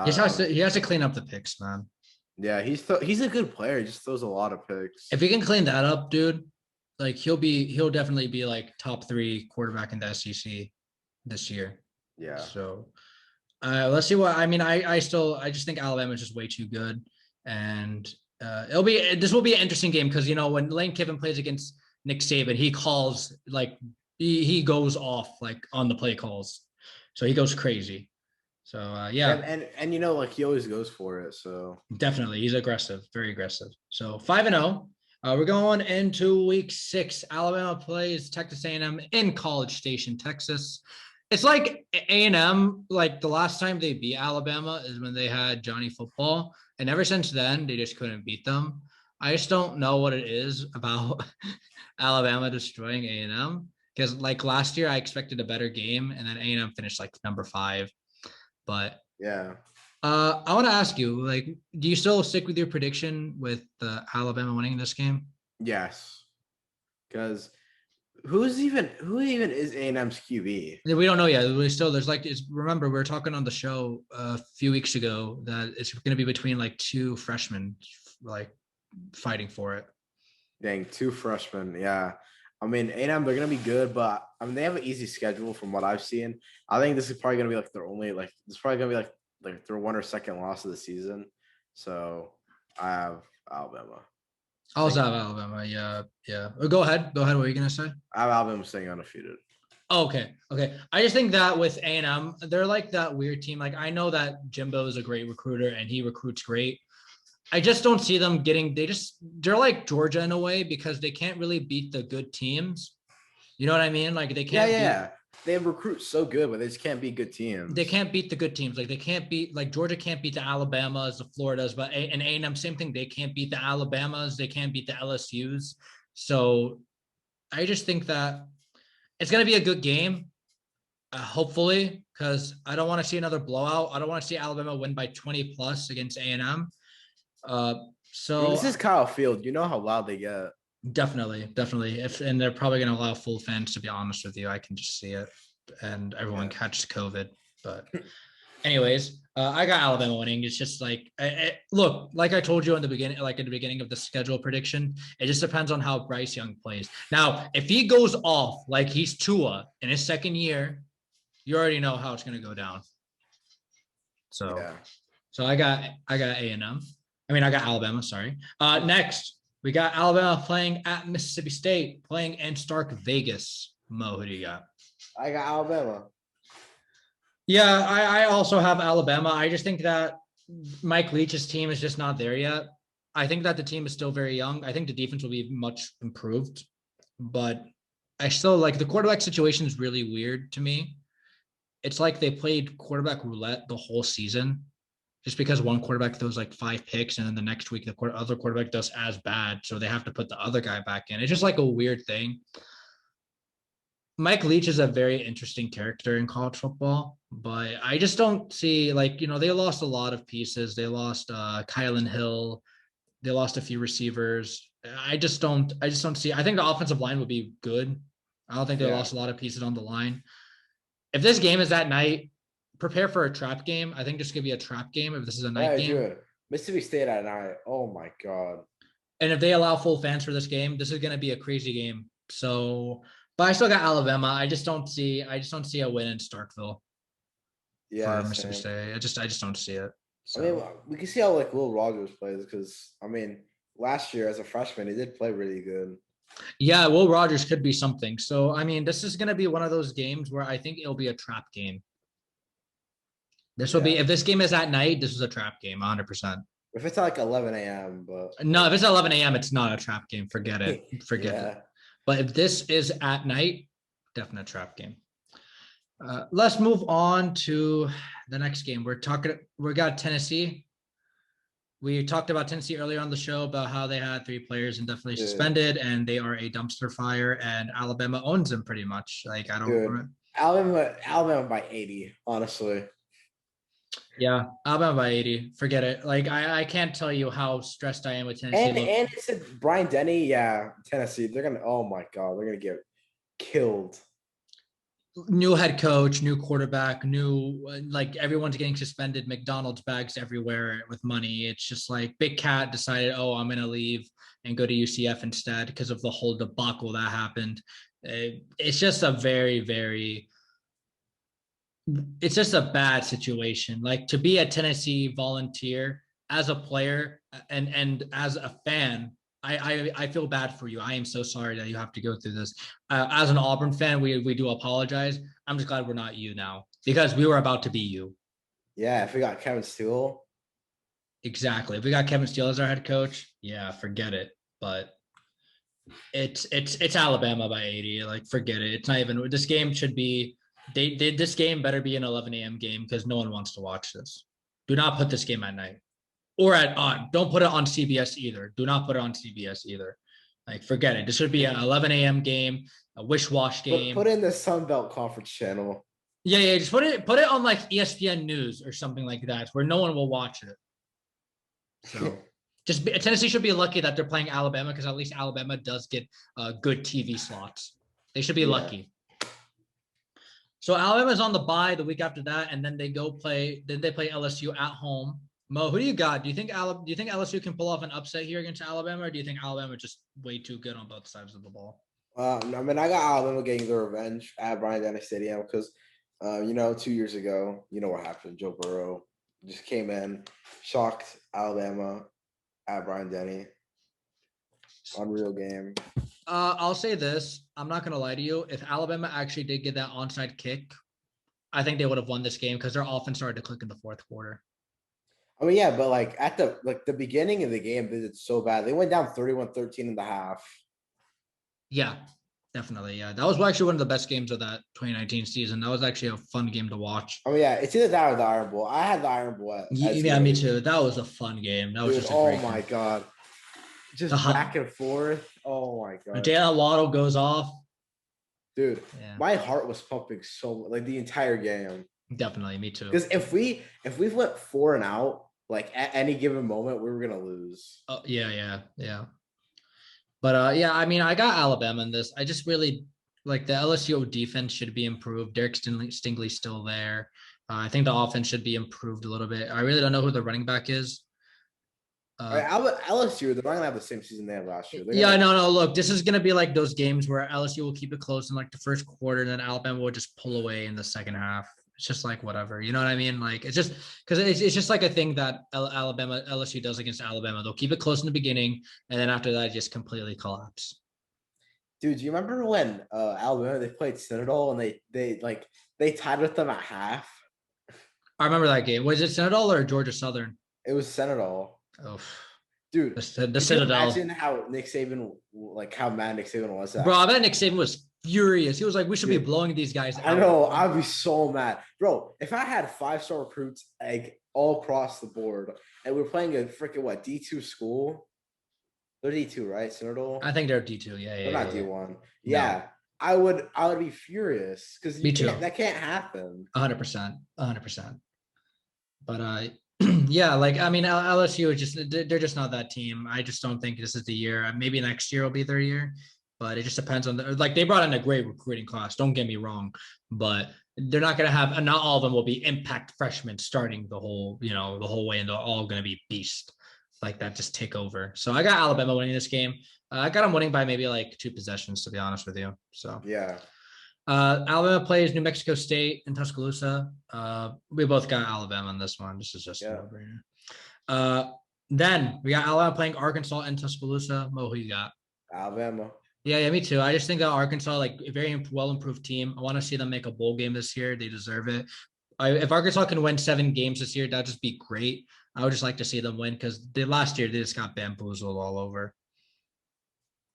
[SPEAKER 1] He has to clean up the picks, man.
[SPEAKER 2] Yeah, he's a good player. He just throws a lot of picks.
[SPEAKER 1] If he can clean that up, dude, like he'll definitely be like top 3 quarterback in the SEC this year.
[SPEAKER 2] Yeah.
[SPEAKER 1] So let's see what I mean. I just think Alabama is just way too good, and this will be an interesting game because when Lane Kiffin plays against Nick Saban, he calls like he goes off like on the play calls, so he goes crazy. So yeah,
[SPEAKER 2] and like he always goes for it. So
[SPEAKER 1] definitely he's aggressive, very aggressive. So 5-0. We're going into week 6. Alabama plays Texas A&M in College Station, Texas. It's like A&M, like the last time they beat Alabama is when they had Johnny Football. And ever since then, they just couldn't beat them. I just don't know what it is about Alabama destroying A&M. Because like last year, I expected a better game. And then A&M finished like number 5. But
[SPEAKER 2] yeah.
[SPEAKER 1] I want to ask you, like, do you still stick with your prediction with Alabama winning this game?
[SPEAKER 2] Yes. Because who even is A&M's QB?
[SPEAKER 1] We don't know yet. Remember, we were talking on the show a few weeks ago that it's going to be between like 2 freshmen, like fighting for it.
[SPEAKER 2] Dang, 2 freshmen. Yeah. I mean, A&M, they're going to be good, but I mean, they have an easy schedule from what I've seen. I think this is probably going to be like their only, like, this is probably going to be like their 1 or 2nd loss of the season. So I have Alabama.
[SPEAKER 1] I also have Alabama. Yeah. Go ahead. What are you going to say?
[SPEAKER 2] I have Alabama staying undefeated.
[SPEAKER 1] Oh, okay. I just think that with A&M, they're like that weird team. Like, I know that Jimbo is a great recruiter and he recruits great. I just don't see them they're like Georgia in a way because they can't really beat the good teams. You know what I mean? Like they can't.
[SPEAKER 2] They recruit so good, but they just can't beat good teams.
[SPEAKER 1] They can't beat the good teams. Like they can't beat, like Georgia can't beat the Alabamas, the Floridas, but in A&M, same thing. They can't beat the Alabamas. They can't beat the LSUs. So I just think that it's going to be a good game. Hopefully, because I don't want to see another blowout. I don't want to see Alabama win by 20 plus against A&M. So
[SPEAKER 2] this is Kyle Field. You know how loud they get.
[SPEAKER 1] Definitely. And they're probably going to allow full fans, to be honest with you. I can just see it, and everyone catches COVID. But anyways, I got Alabama winning. It's just like, look, like I told you in the beginning, like at the beginning of the schedule prediction, it just depends on how Bryce Young plays. Now, if he goes off like he's Tua in his 2nd year, you already know how it's going to go down. So I got A&M. I got Alabama. Sorry. Next, we got Alabama playing at Mississippi State, playing in Stark Vegas. Mo, who do you got?
[SPEAKER 2] I got Alabama.
[SPEAKER 1] Yeah, I also have Alabama. I just think that Mike Leach's team is just not there yet. I think that the team is still very young. I think the defense will be much improved, but I still like the quarterback situation is really weird to me. It's like they played quarterback roulette the whole season. Just because one quarterback throws like 5 picks and then the next week the other quarterback does as bad, so they have to put the other guy back in. It's just like a weird thing. Mike Leach is a very interesting character in college football, but I just don't see they lost a lot of pieces. They lost Kylan Hill. They lost a few receivers. I just don't see. I think the offensive line would be good. I don't think they lost a lot of pieces on the line. If this game is at night, prepare for a trap game. I think this could be a trap game if this is a night game.
[SPEAKER 2] Dude. Mississippi State at night. Oh my God.
[SPEAKER 1] And if they allow full fans for this game, this is going to be a crazy game. So, but I still got Alabama. I just don't see a win in Starkville.
[SPEAKER 2] Yeah,
[SPEAKER 1] for Mississippi State. I just don't see it. So.
[SPEAKER 2] I mean, we can see how like Will Rogers plays because I mean, last year as a freshman, he did play really good.
[SPEAKER 1] Yeah, Will Rogers could be something. So I mean, this is going to be one of those games where I think it'll be a trap game. This will be if this game is at night. This is a trap game, 100%.
[SPEAKER 2] If it's like 11 a.m., but
[SPEAKER 1] no, if it's 11 a.m., it's not a trap game. Forget it. Forget it. But if this is at night, definite trap game. Let's move on to the next game. We got Tennessee. We talked about Tennessee earlier on the show about how they had 3 players indefinitely suspended and they are a dumpster fire and Alabama owns them pretty much. Like I don't
[SPEAKER 2] Alabama by 80, honestly.
[SPEAKER 1] Yeah, Alabama by 80. Forget it. Like I can't tell you how stressed I am with Tennessee.
[SPEAKER 2] And it's Brian Denny, Tennessee. They're gonna they're gonna get killed.
[SPEAKER 1] New head coach, new quarterback, like everyone's getting suspended, McDonald's bags everywhere with money. It's just like Big Cat decided, I'm going to leave and go to UCF instead because of the whole debacle that happened. It's just a it's just a bad situation. Like to be a Tennessee Volunteer as a player and as a fan, I feel bad for you. I am so sorry that you have to go through this. As an Auburn fan, we do apologize. I'm just glad we're not you now because we were about to be you.
[SPEAKER 2] Yeah, if we got Kevin Steele.
[SPEAKER 1] Exactly. If we got Kevin Steele as our head coach, yeah, forget it. But it's Alabama by 80. Like, forget it. It's not even. This game should be. This game better be an 11 a.m. game because no one wants to watch this. Do not put this game at night. Or don't put it on CBS either. Do not put it on CBS either. Like, forget it. This should be an 11 a.m. game, a wish-wash game.
[SPEAKER 2] Put in the Sun Belt Conference channel.
[SPEAKER 1] Yeah. Just put it on like ESPN News or something like that, where no one will watch it. So, Tennessee should be lucky that they're playing Alabama because at least Alabama does get good TV slots. They should be lucky. So Alabama's on the bye the week after that, and then they play LSU at home. Mo, who do you got? Do you think LSU can pull off an upset here against Alabama, or do you think Alabama just way too good on both sides of the ball?
[SPEAKER 2] I mean, I got Alabama getting their revenge at Bryant Denny Stadium because, 2 years ago, you know what happened. Joe Burrow just came in, shocked Alabama at Bryant Denny. Unreal game.
[SPEAKER 1] I'll say this. I'm not going to lie to you. If Alabama actually did get that onside kick, I think they would have won this game because their offense started to click in the fourth quarter.
[SPEAKER 2] I mean, yeah, but like at the beginning of the game, they did so bad. They went down 31-13 in the half.
[SPEAKER 1] Yeah, definitely. Yeah, that was actually one of the best games of that 2019 season. That was actually a fun game to watch.
[SPEAKER 2] Oh yeah, it's either that or the Iron Bowl. I had the Iron Bowl.
[SPEAKER 1] Yeah, me too. That was a fun game. That was just a great game.
[SPEAKER 2] My God. Just back and forth. Oh my God.
[SPEAKER 1] Jalen Waddle goes off.
[SPEAKER 2] Dude, my heart was pumping so like the entire game.
[SPEAKER 1] Definitely, me too.
[SPEAKER 2] Because if we went 4 and out, like at any given moment, we were gonna lose.
[SPEAKER 1] Oh yeah. But I mean, I got Alabama in this. I just really like the LSU defense should be improved. Derek Stingley's still there. I think the offense should be improved a little bit. I really don't know who the running back is.
[SPEAKER 2] LSU, they're not gonna have the same season they had last year.
[SPEAKER 1] No. Look, this is gonna be like those games where LSU will keep it close in like the first quarter, and then Alabama will just pull away in the second half. It's just like whatever, you know what I mean? Like it's just because it's just like a thing that LSU does against Alabama. They'll keep it close in the beginning, and then after that, just completely collapse.
[SPEAKER 2] Dude, do you remember when Alabama they played Citadel and they tied with them at half?
[SPEAKER 1] I remember that game. Was it Citadel or Georgia Southern?
[SPEAKER 2] It was Citadel.
[SPEAKER 1] Oh,
[SPEAKER 2] dude,
[SPEAKER 1] the Citadel.
[SPEAKER 2] Imagine how Nick Saban, how mad Nick Saban was.
[SPEAKER 1] Bro, I bet Nick Saban was furious. He was like, "We should be blowing these guys out."
[SPEAKER 2] I know. I'd be so mad, bro. If I had 5-star recruits like all across the board, and we're playing a freaking D2 school. They're D2, right? Citadel.
[SPEAKER 1] I think they're D2. Yeah.
[SPEAKER 2] They're not D1. Yeah. No. I would be furious because that can't happen.
[SPEAKER 1] 100%. But Yeah, like I mean, LSU is just they're just not that team. I just don't think this is the year. Maybe next year will be their year, but it just depends on the like they brought in a great recruiting class. Don't get me wrong, but they're not going to have, and not all of them will be impact freshmen starting the whole the whole way, and they're all going to be beast like that. Just take over. So I got Alabama winning this game. I got them winning by maybe like 2 possessions, to be honest with you. So
[SPEAKER 2] Yeah.
[SPEAKER 1] Alabama plays New Mexico State in Tuscaloosa. We both got Alabama on this one. This is just a
[SPEAKER 2] Yeah.
[SPEAKER 1] no-brainer. Then we got Alabama playing Arkansas in Tuscaloosa. Mo, who you got?
[SPEAKER 2] Alabama.
[SPEAKER 1] Yeah, me too. I just think that Arkansas, like a very well improved team. I want to see them make a bowl game this year. They deserve it. If Arkansas can win 7 games this year, that'd just be great. I would just like to see them win because last year they just got bamboozled all over.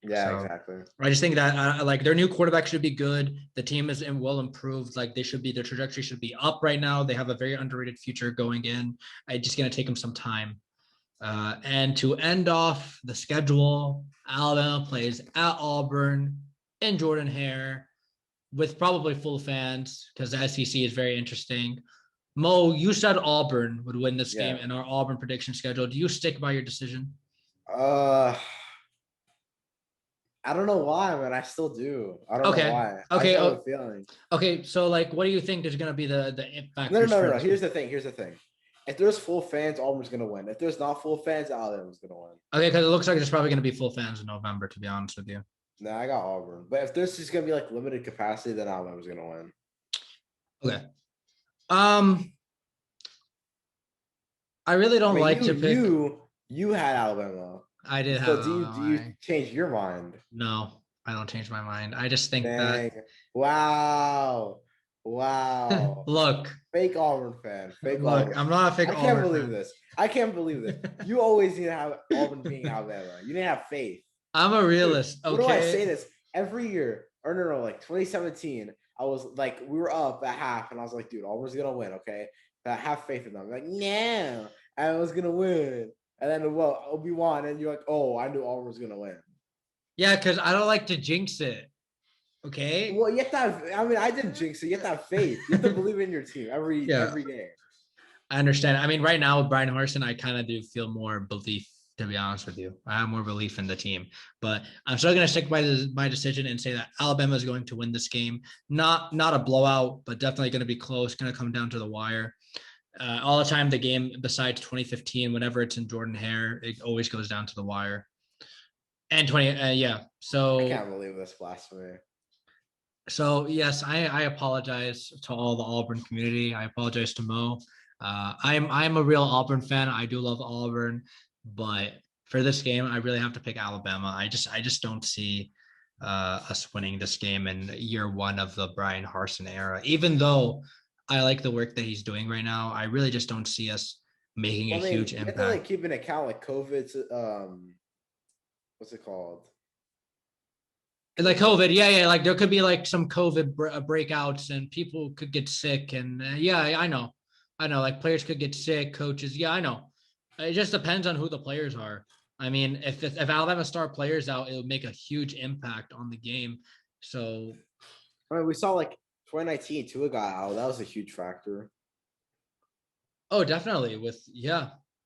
[SPEAKER 2] Yeah,
[SPEAKER 1] So
[SPEAKER 2] exactly.
[SPEAKER 1] I just think that like their new quarterback should be good. The team is well improved. Like they should be, their trajectory should be up right now. They have a very underrated future going in. It's just going to take them some time. And to end off the schedule, Alabama plays at Auburn in Jordan Hare with probably full fans because the SEC is very interesting. Mo, you said Auburn would win this game in our Auburn prediction schedule. Do you stick by your decision?
[SPEAKER 2] I don't know why, but I still do. I don't know why.
[SPEAKER 1] Okay.
[SPEAKER 2] I have a feeling.
[SPEAKER 1] Okay. So, like, what do you think is going to be the impact?
[SPEAKER 2] No. Here's the thing. If there's full fans, Auburn's going to win. If there's not full fans, Alabama's going to win.
[SPEAKER 1] Okay, because it looks like there's probably going to be full fans in November, to be honest with you.
[SPEAKER 2] No, I got Auburn. But if there's just going to be like limited capacity, then Alabama's going to win.
[SPEAKER 1] Okay. I really don't like to pick.
[SPEAKER 2] You had Alabama.
[SPEAKER 1] I did
[SPEAKER 2] so
[SPEAKER 1] have.
[SPEAKER 2] Do you change your mind?
[SPEAKER 1] No, I don't change my mind. I just think that.
[SPEAKER 2] Wow.
[SPEAKER 1] Look.
[SPEAKER 2] Fake Auburn fan. Fake
[SPEAKER 1] Look,
[SPEAKER 2] Auburn.
[SPEAKER 1] I'm not a fake Auburn.
[SPEAKER 2] I can't believe this. You always need to have Auburn being Alabama. You need to have faith.
[SPEAKER 1] I'm a realist.
[SPEAKER 2] Dude,
[SPEAKER 1] okay.
[SPEAKER 2] What do I say this every year? Or no, like 2017. I was like, we were up at half, and I was like, dude, Auburn's gonna win, okay? But I have faith in them. I'm like, no, I was gonna win. And then Obi-Wan, and you're like, oh, I knew Auburn was gonna win.
[SPEAKER 1] Yeah, because I don't like to jinx it. Okay.
[SPEAKER 2] Well, you have to have. I mean, I didn't jinx it. You have to have faith. You have to believe in your team every day.
[SPEAKER 1] I understand. I mean, right now with Brian Harsin, I kind of do feel more belief. To be honest with you, I have more belief in the team, but I'm still going to stick by my decision and say that Alabama is going to win this game. Not a blowout, but definitely going to be close. Going to come down to the wire. All the time, the game, besides 2015, whenever it's in Jordan Hare, it always goes down to the wire. And 20, yeah. So
[SPEAKER 2] I can't believe this blasphemy.
[SPEAKER 1] So yes, I apologize to all the Auburn community. I apologize to Mo. I'm a real Auburn fan. I do love Auburn. But for this game, I really have to pick Alabama. I just don't see us winning this game in year one of the Brian Harsin era. Even though I like the work that he's doing right now, I really just don't see us making a huge impact.
[SPEAKER 2] You have to like keep an account like COVID's what's it called?
[SPEAKER 1] Like COVID, yeah. Like there could be like some COVID breakouts, and people could get sick, and I know. Like players could get sick, coaches, yeah, I know. It just depends on who the players are. I mean, if Alabama star players out, it would make a huge impact on the game. So,
[SPEAKER 2] I mean, we saw like 2019, Tua got out. That was a huge factor.
[SPEAKER 1] Oh, definitely.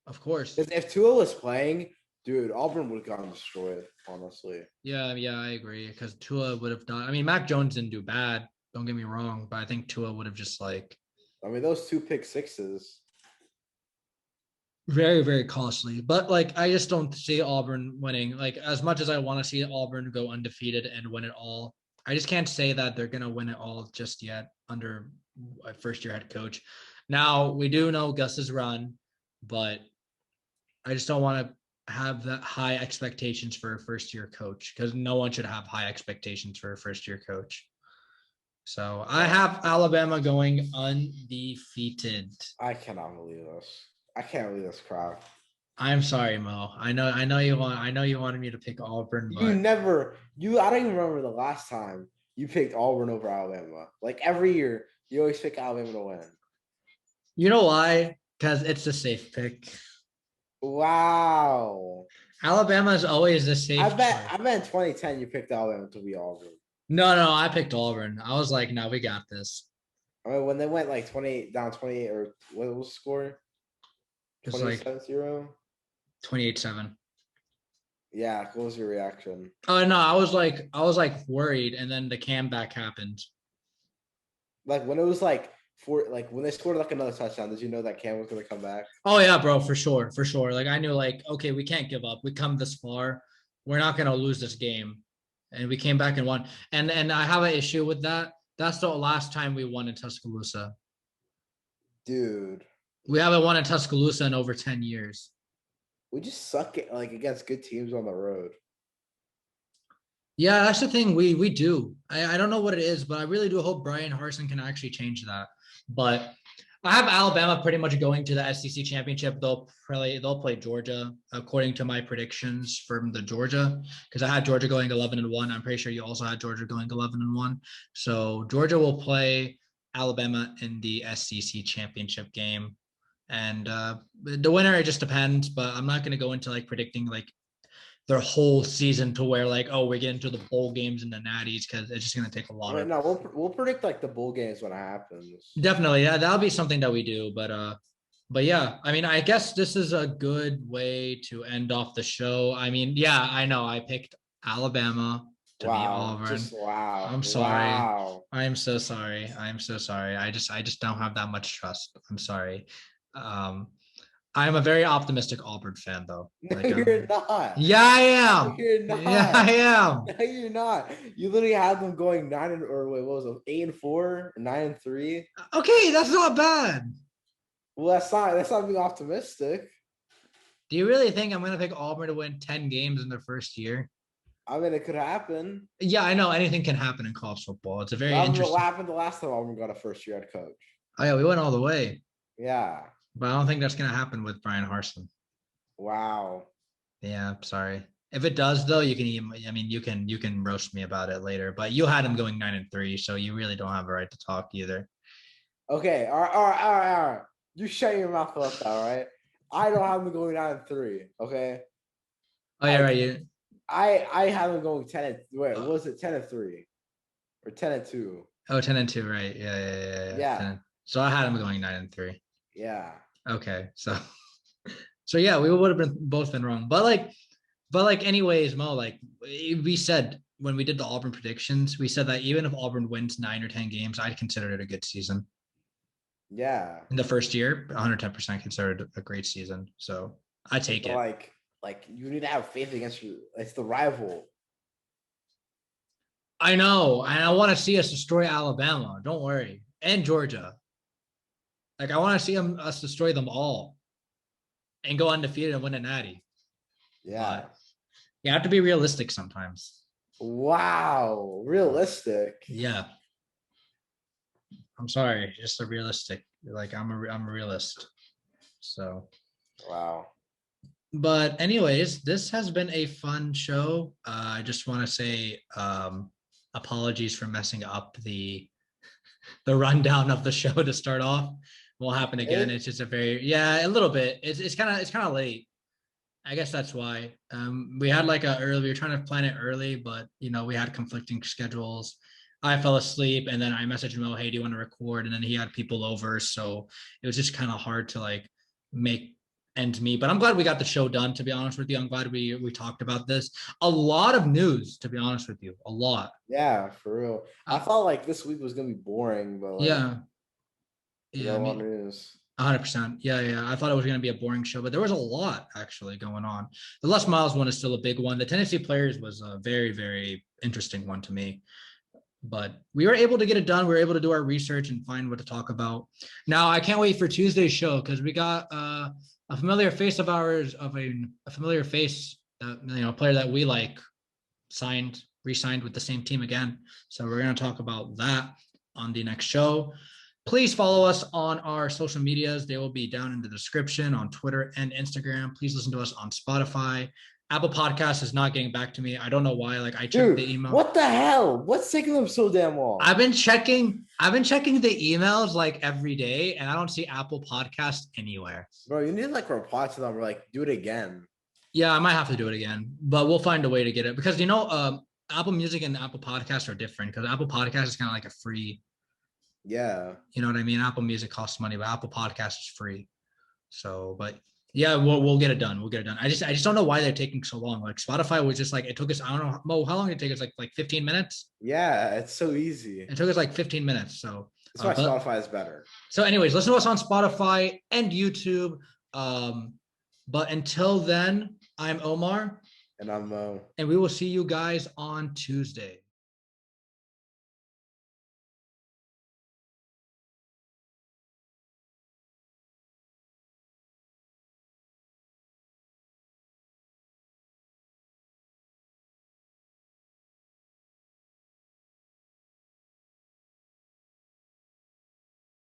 [SPEAKER 1] Of course.
[SPEAKER 2] If Tua was playing, dude, Auburn would have gotten destroyed, honestly.
[SPEAKER 1] Yeah, I agree. Because Tua would have done. I mean, Mac Jones didn't do bad. Don't get me wrong, but I think Tua would have just like.
[SPEAKER 2] I mean, those 2 pick sixes.
[SPEAKER 1] Very, very costly. But like I just don't see Auburn winning. Like as much as I want to see Auburn go undefeated and win it all, I just can't say that they're gonna win it all just yet under a first-year head coach. Now we do know Gus's run, but I just don't want to have that high expectations for a first-year coach because no one should have high expectations for a first-year coach. So I have Alabama going undefeated.
[SPEAKER 2] I cannot believe this. I can't believe this crap.
[SPEAKER 1] I'm sorry, Mo. I know you wanted me to pick Auburn. But...
[SPEAKER 2] I don't even remember the last time you picked Auburn over Alabama. Like every year, you always pick Alabama to win.
[SPEAKER 1] You know why? Because it's a safe pick.
[SPEAKER 2] Wow.
[SPEAKER 1] Alabama is always the safe.
[SPEAKER 2] I bet in 2010 you picked Alabama to be Auburn.
[SPEAKER 1] No, I picked Auburn. I was like, no, we got this.
[SPEAKER 2] I mean, when they went like 28 or what was the score?
[SPEAKER 1] It's like
[SPEAKER 2] 27-0.
[SPEAKER 1] 28-7.
[SPEAKER 2] Yeah, what was your reaction?
[SPEAKER 1] Oh no, I was like worried, and then the comeback happened.
[SPEAKER 2] Like when it was like when they scored like another touchdown, did you know that Cam was gonna come back?
[SPEAKER 1] Oh yeah, bro, for sure, for sure. Like I knew, like, okay, we can't give up. We come this far, we're not gonna lose this game, and we came back and won. And I have an issue with that. That's the last time we won in Tuscaloosa.
[SPEAKER 2] Dude,
[SPEAKER 1] We haven't won in Tuscaloosa in over 10 years.
[SPEAKER 2] we just suck at like against good teams on the road.
[SPEAKER 1] Yeah, that's the thing. We do. I don't know what it is, but I really do hope Brian Harsin can actually change that. But I have Alabama pretty much going to the SEC championship. They'll play Georgia according to my predictions from the Georgia, because I had Georgia going 11-1. I'm pretty sure you also had Georgia going 11-1. So Georgia will play Alabama in the SEC championship game, and the winner, it just depends. But I'm not going to go into like predicting like their whole season to where like, oh, we get into the bowl games and the natties, because it's just going to take a lot
[SPEAKER 2] Wait,
[SPEAKER 1] of.
[SPEAKER 2] no, we'll predict like the bowl games when it happens.
[SPEAKER 1] Definitely, yeah, that'll be something that we do. But yeah, I mean, I guess this is a good way to end off the show. I mean, yeah, I know I picked Alabama to beat
[SPEAKER 2] Wow,
[SPEAKER 1] Auburn.
[SPEAKER 2] just wow,
[SPEAKER 1] I'm sorry.
[SPEAKER 2] wow.
[SPEAKER 1] I am so sorry. I am so sorry. I just don't have that much trust. I'm sorry. Um, I am a very optimistic Auburn fan, though.
[SPEAKER 2] No,
[SPEAKER 1] Like,
[SPEAKER 2] you're not.
[SPEAKER 1] yeah, I
[SPEAKER 2] No,
[SPEAKER 1] am.
[SPEAKER 2] you're
[SPEAKER 1] Yeah,
[SPEAKER 2] not.
[SPEAKER 1] I am.
[SPEAKER 2] No, you're not. You literally had them going or wait, what was it? 8-4, 9-3.
[SPEAKER 1] Okay, that's not bad.
[SPEAKER 2] Well, that's not being optimistic.
[SPEAKER 1] Do you really think I'm going to pick Auburn to win 10 games in their first year?
[SPEAKER 2] I mean, it could happen.
[SPEAKER 1] Yeah, I know anything can happen in college football. It's a very
[SPEAKER 2] What
[SPEAKER 1] interesting.
[SPEAKER 2] happened the last time Auburn got a first year head coach?
[SPEAKER 1] Oh yeah, we went all the way,
[SPEAKER 2] Yeah.
[SPEAKER 1] but I don't think that's going to happen with Brian Harsin.
[SPEAKER 2] Wow.
[SPEAKER 1] Yeah, I'm sorry. If it does, though, you can. I mean, you can roast me about it later. But you had him going 9-3, so you really don't have a right to talk either.
[SPEAKER 2] Okay. All right. You shut your mouth up, all right? I don't have them going 9-3. Okay.
[SPEAKER 1] Oh yeah, right. You.
[SPEAKER 2] I have them going 10. Wait, what was it 10-3 or 10-2?
[SPEAKER 1] Oh, 10-2, right? Yeah.
[SPEAKER 2] Yeah.
[SPEAKER 1] 10. So I had him going 9-3.
[SPEAKER 2] Yeah.
[SPEAKER 1] Okay, so yeah, we would have both been wrong. But anyways, Mo, like we said when we did the Auburn predictions, we said that even if Auburn wins 9 or 10 games, I'd consider it a good season.
[SPEAKER 2] Yeah.
[SPEAKER 1] In the first year, 110% considered a great season. So I take it.
[SPEAKER 2] Like you need to have faith against you. It's the rival.
[SPEAKER 1] I know, and I want to see us destroy Alabama. Don't worry, and Georgia. Like I want to see us destroy them all, and go undefeated and win a natty.
[SPEAKER 2] Yeah.
[SPEAKER 1] But you have to be realistic sometimes.
[SPEAKER 2] Wow. Realistic.
[SPEAKER 1] Yeah. I'm sorry, just a realistic. Like I'm a realist. So.
[SPEAKER 2] Wow.
[SPEAKER 1] But anyways, this has been a fun show. I just want to say apologies for messing up the rundown of the show to start off. Won't happen again. It's just a little bit. It's kind of late. I guess that's why. We had we were trying to plan it early, but we had conflicting schedules. I fell asleep, and then I messaged Mo, "Hey, do you want to record?" And then he had people over, so it was just kind of hard to like make ends meet. But I'm glad we got the show done. To be honest with you, I'm glad we talked about this. A lot of news, to be honest with you, a lot.
[SPEAKER 2] Yeah, for real. I thought like this week was gonna be boring, but like,
[SPEAKER 1] yeah. I mean,
[SPEAKER 2] news.
[SPEAKER 1] 100%. Yeah. I thought it was going to be a boring show, but there was a lot actually going on. The Les Miles one is still a big one. The Tennessee Players was a very, very interesting one to me. But we were able to get it done. We were able to do our research and find what to talk about. Now, I can't wait for Tuesday's show because we got a familiar face of ours, of a familiar face, player that we like, re-signed with the same team again. So we're going to talk about that on the next show. Please follow us on our social medias. They will be down in the description on Twitter and Instagram. Please listen to us on Spotify. Apple Podcast is not getting back to me. I don't know why. Like I checked the email.
[SPEAKER 2] What the hell? What's taking them so damn long?
[SPEAKER 1] I've been checking the emails like every day, and I don't see Apple Podcast anywhere.
[SPEAKER 2] Bro, you need to like reply to them or like do it again.
[SPEAKER 1] Yeah, I might have to do it again, but we'll find a way to get it because Apple Music and Apple Podcast are different because Apple Podcast is kind of like a free.
[SPEAKER 2] Yeah.
[SPEAKER 1] You know what I mean? Apple Music costs money, but Apple Podcast is free. So, but Yeah, we'll get it done. We'll get it done. I just don't know why they're taking so long. Like Spotify was just like it took us. I don't know, Mo, how long did it take us? Like 15 minutes.
[SPEAKER 2] Yeah, it's so easy.
[SPEAKER 1] It took us like 15 minutes. So,
[SPEAKER 2] That's why
[SPEAKER 1] but
[SPEAKER 2] Spotify is better.
[SPEAKER 1] so, anyways, listen to us on Spotify and YouTube. But until then, I'm Omar,
[SPEAKER 2] And I'm
[SPEAKER 1] and we will see you guys on Tuesday.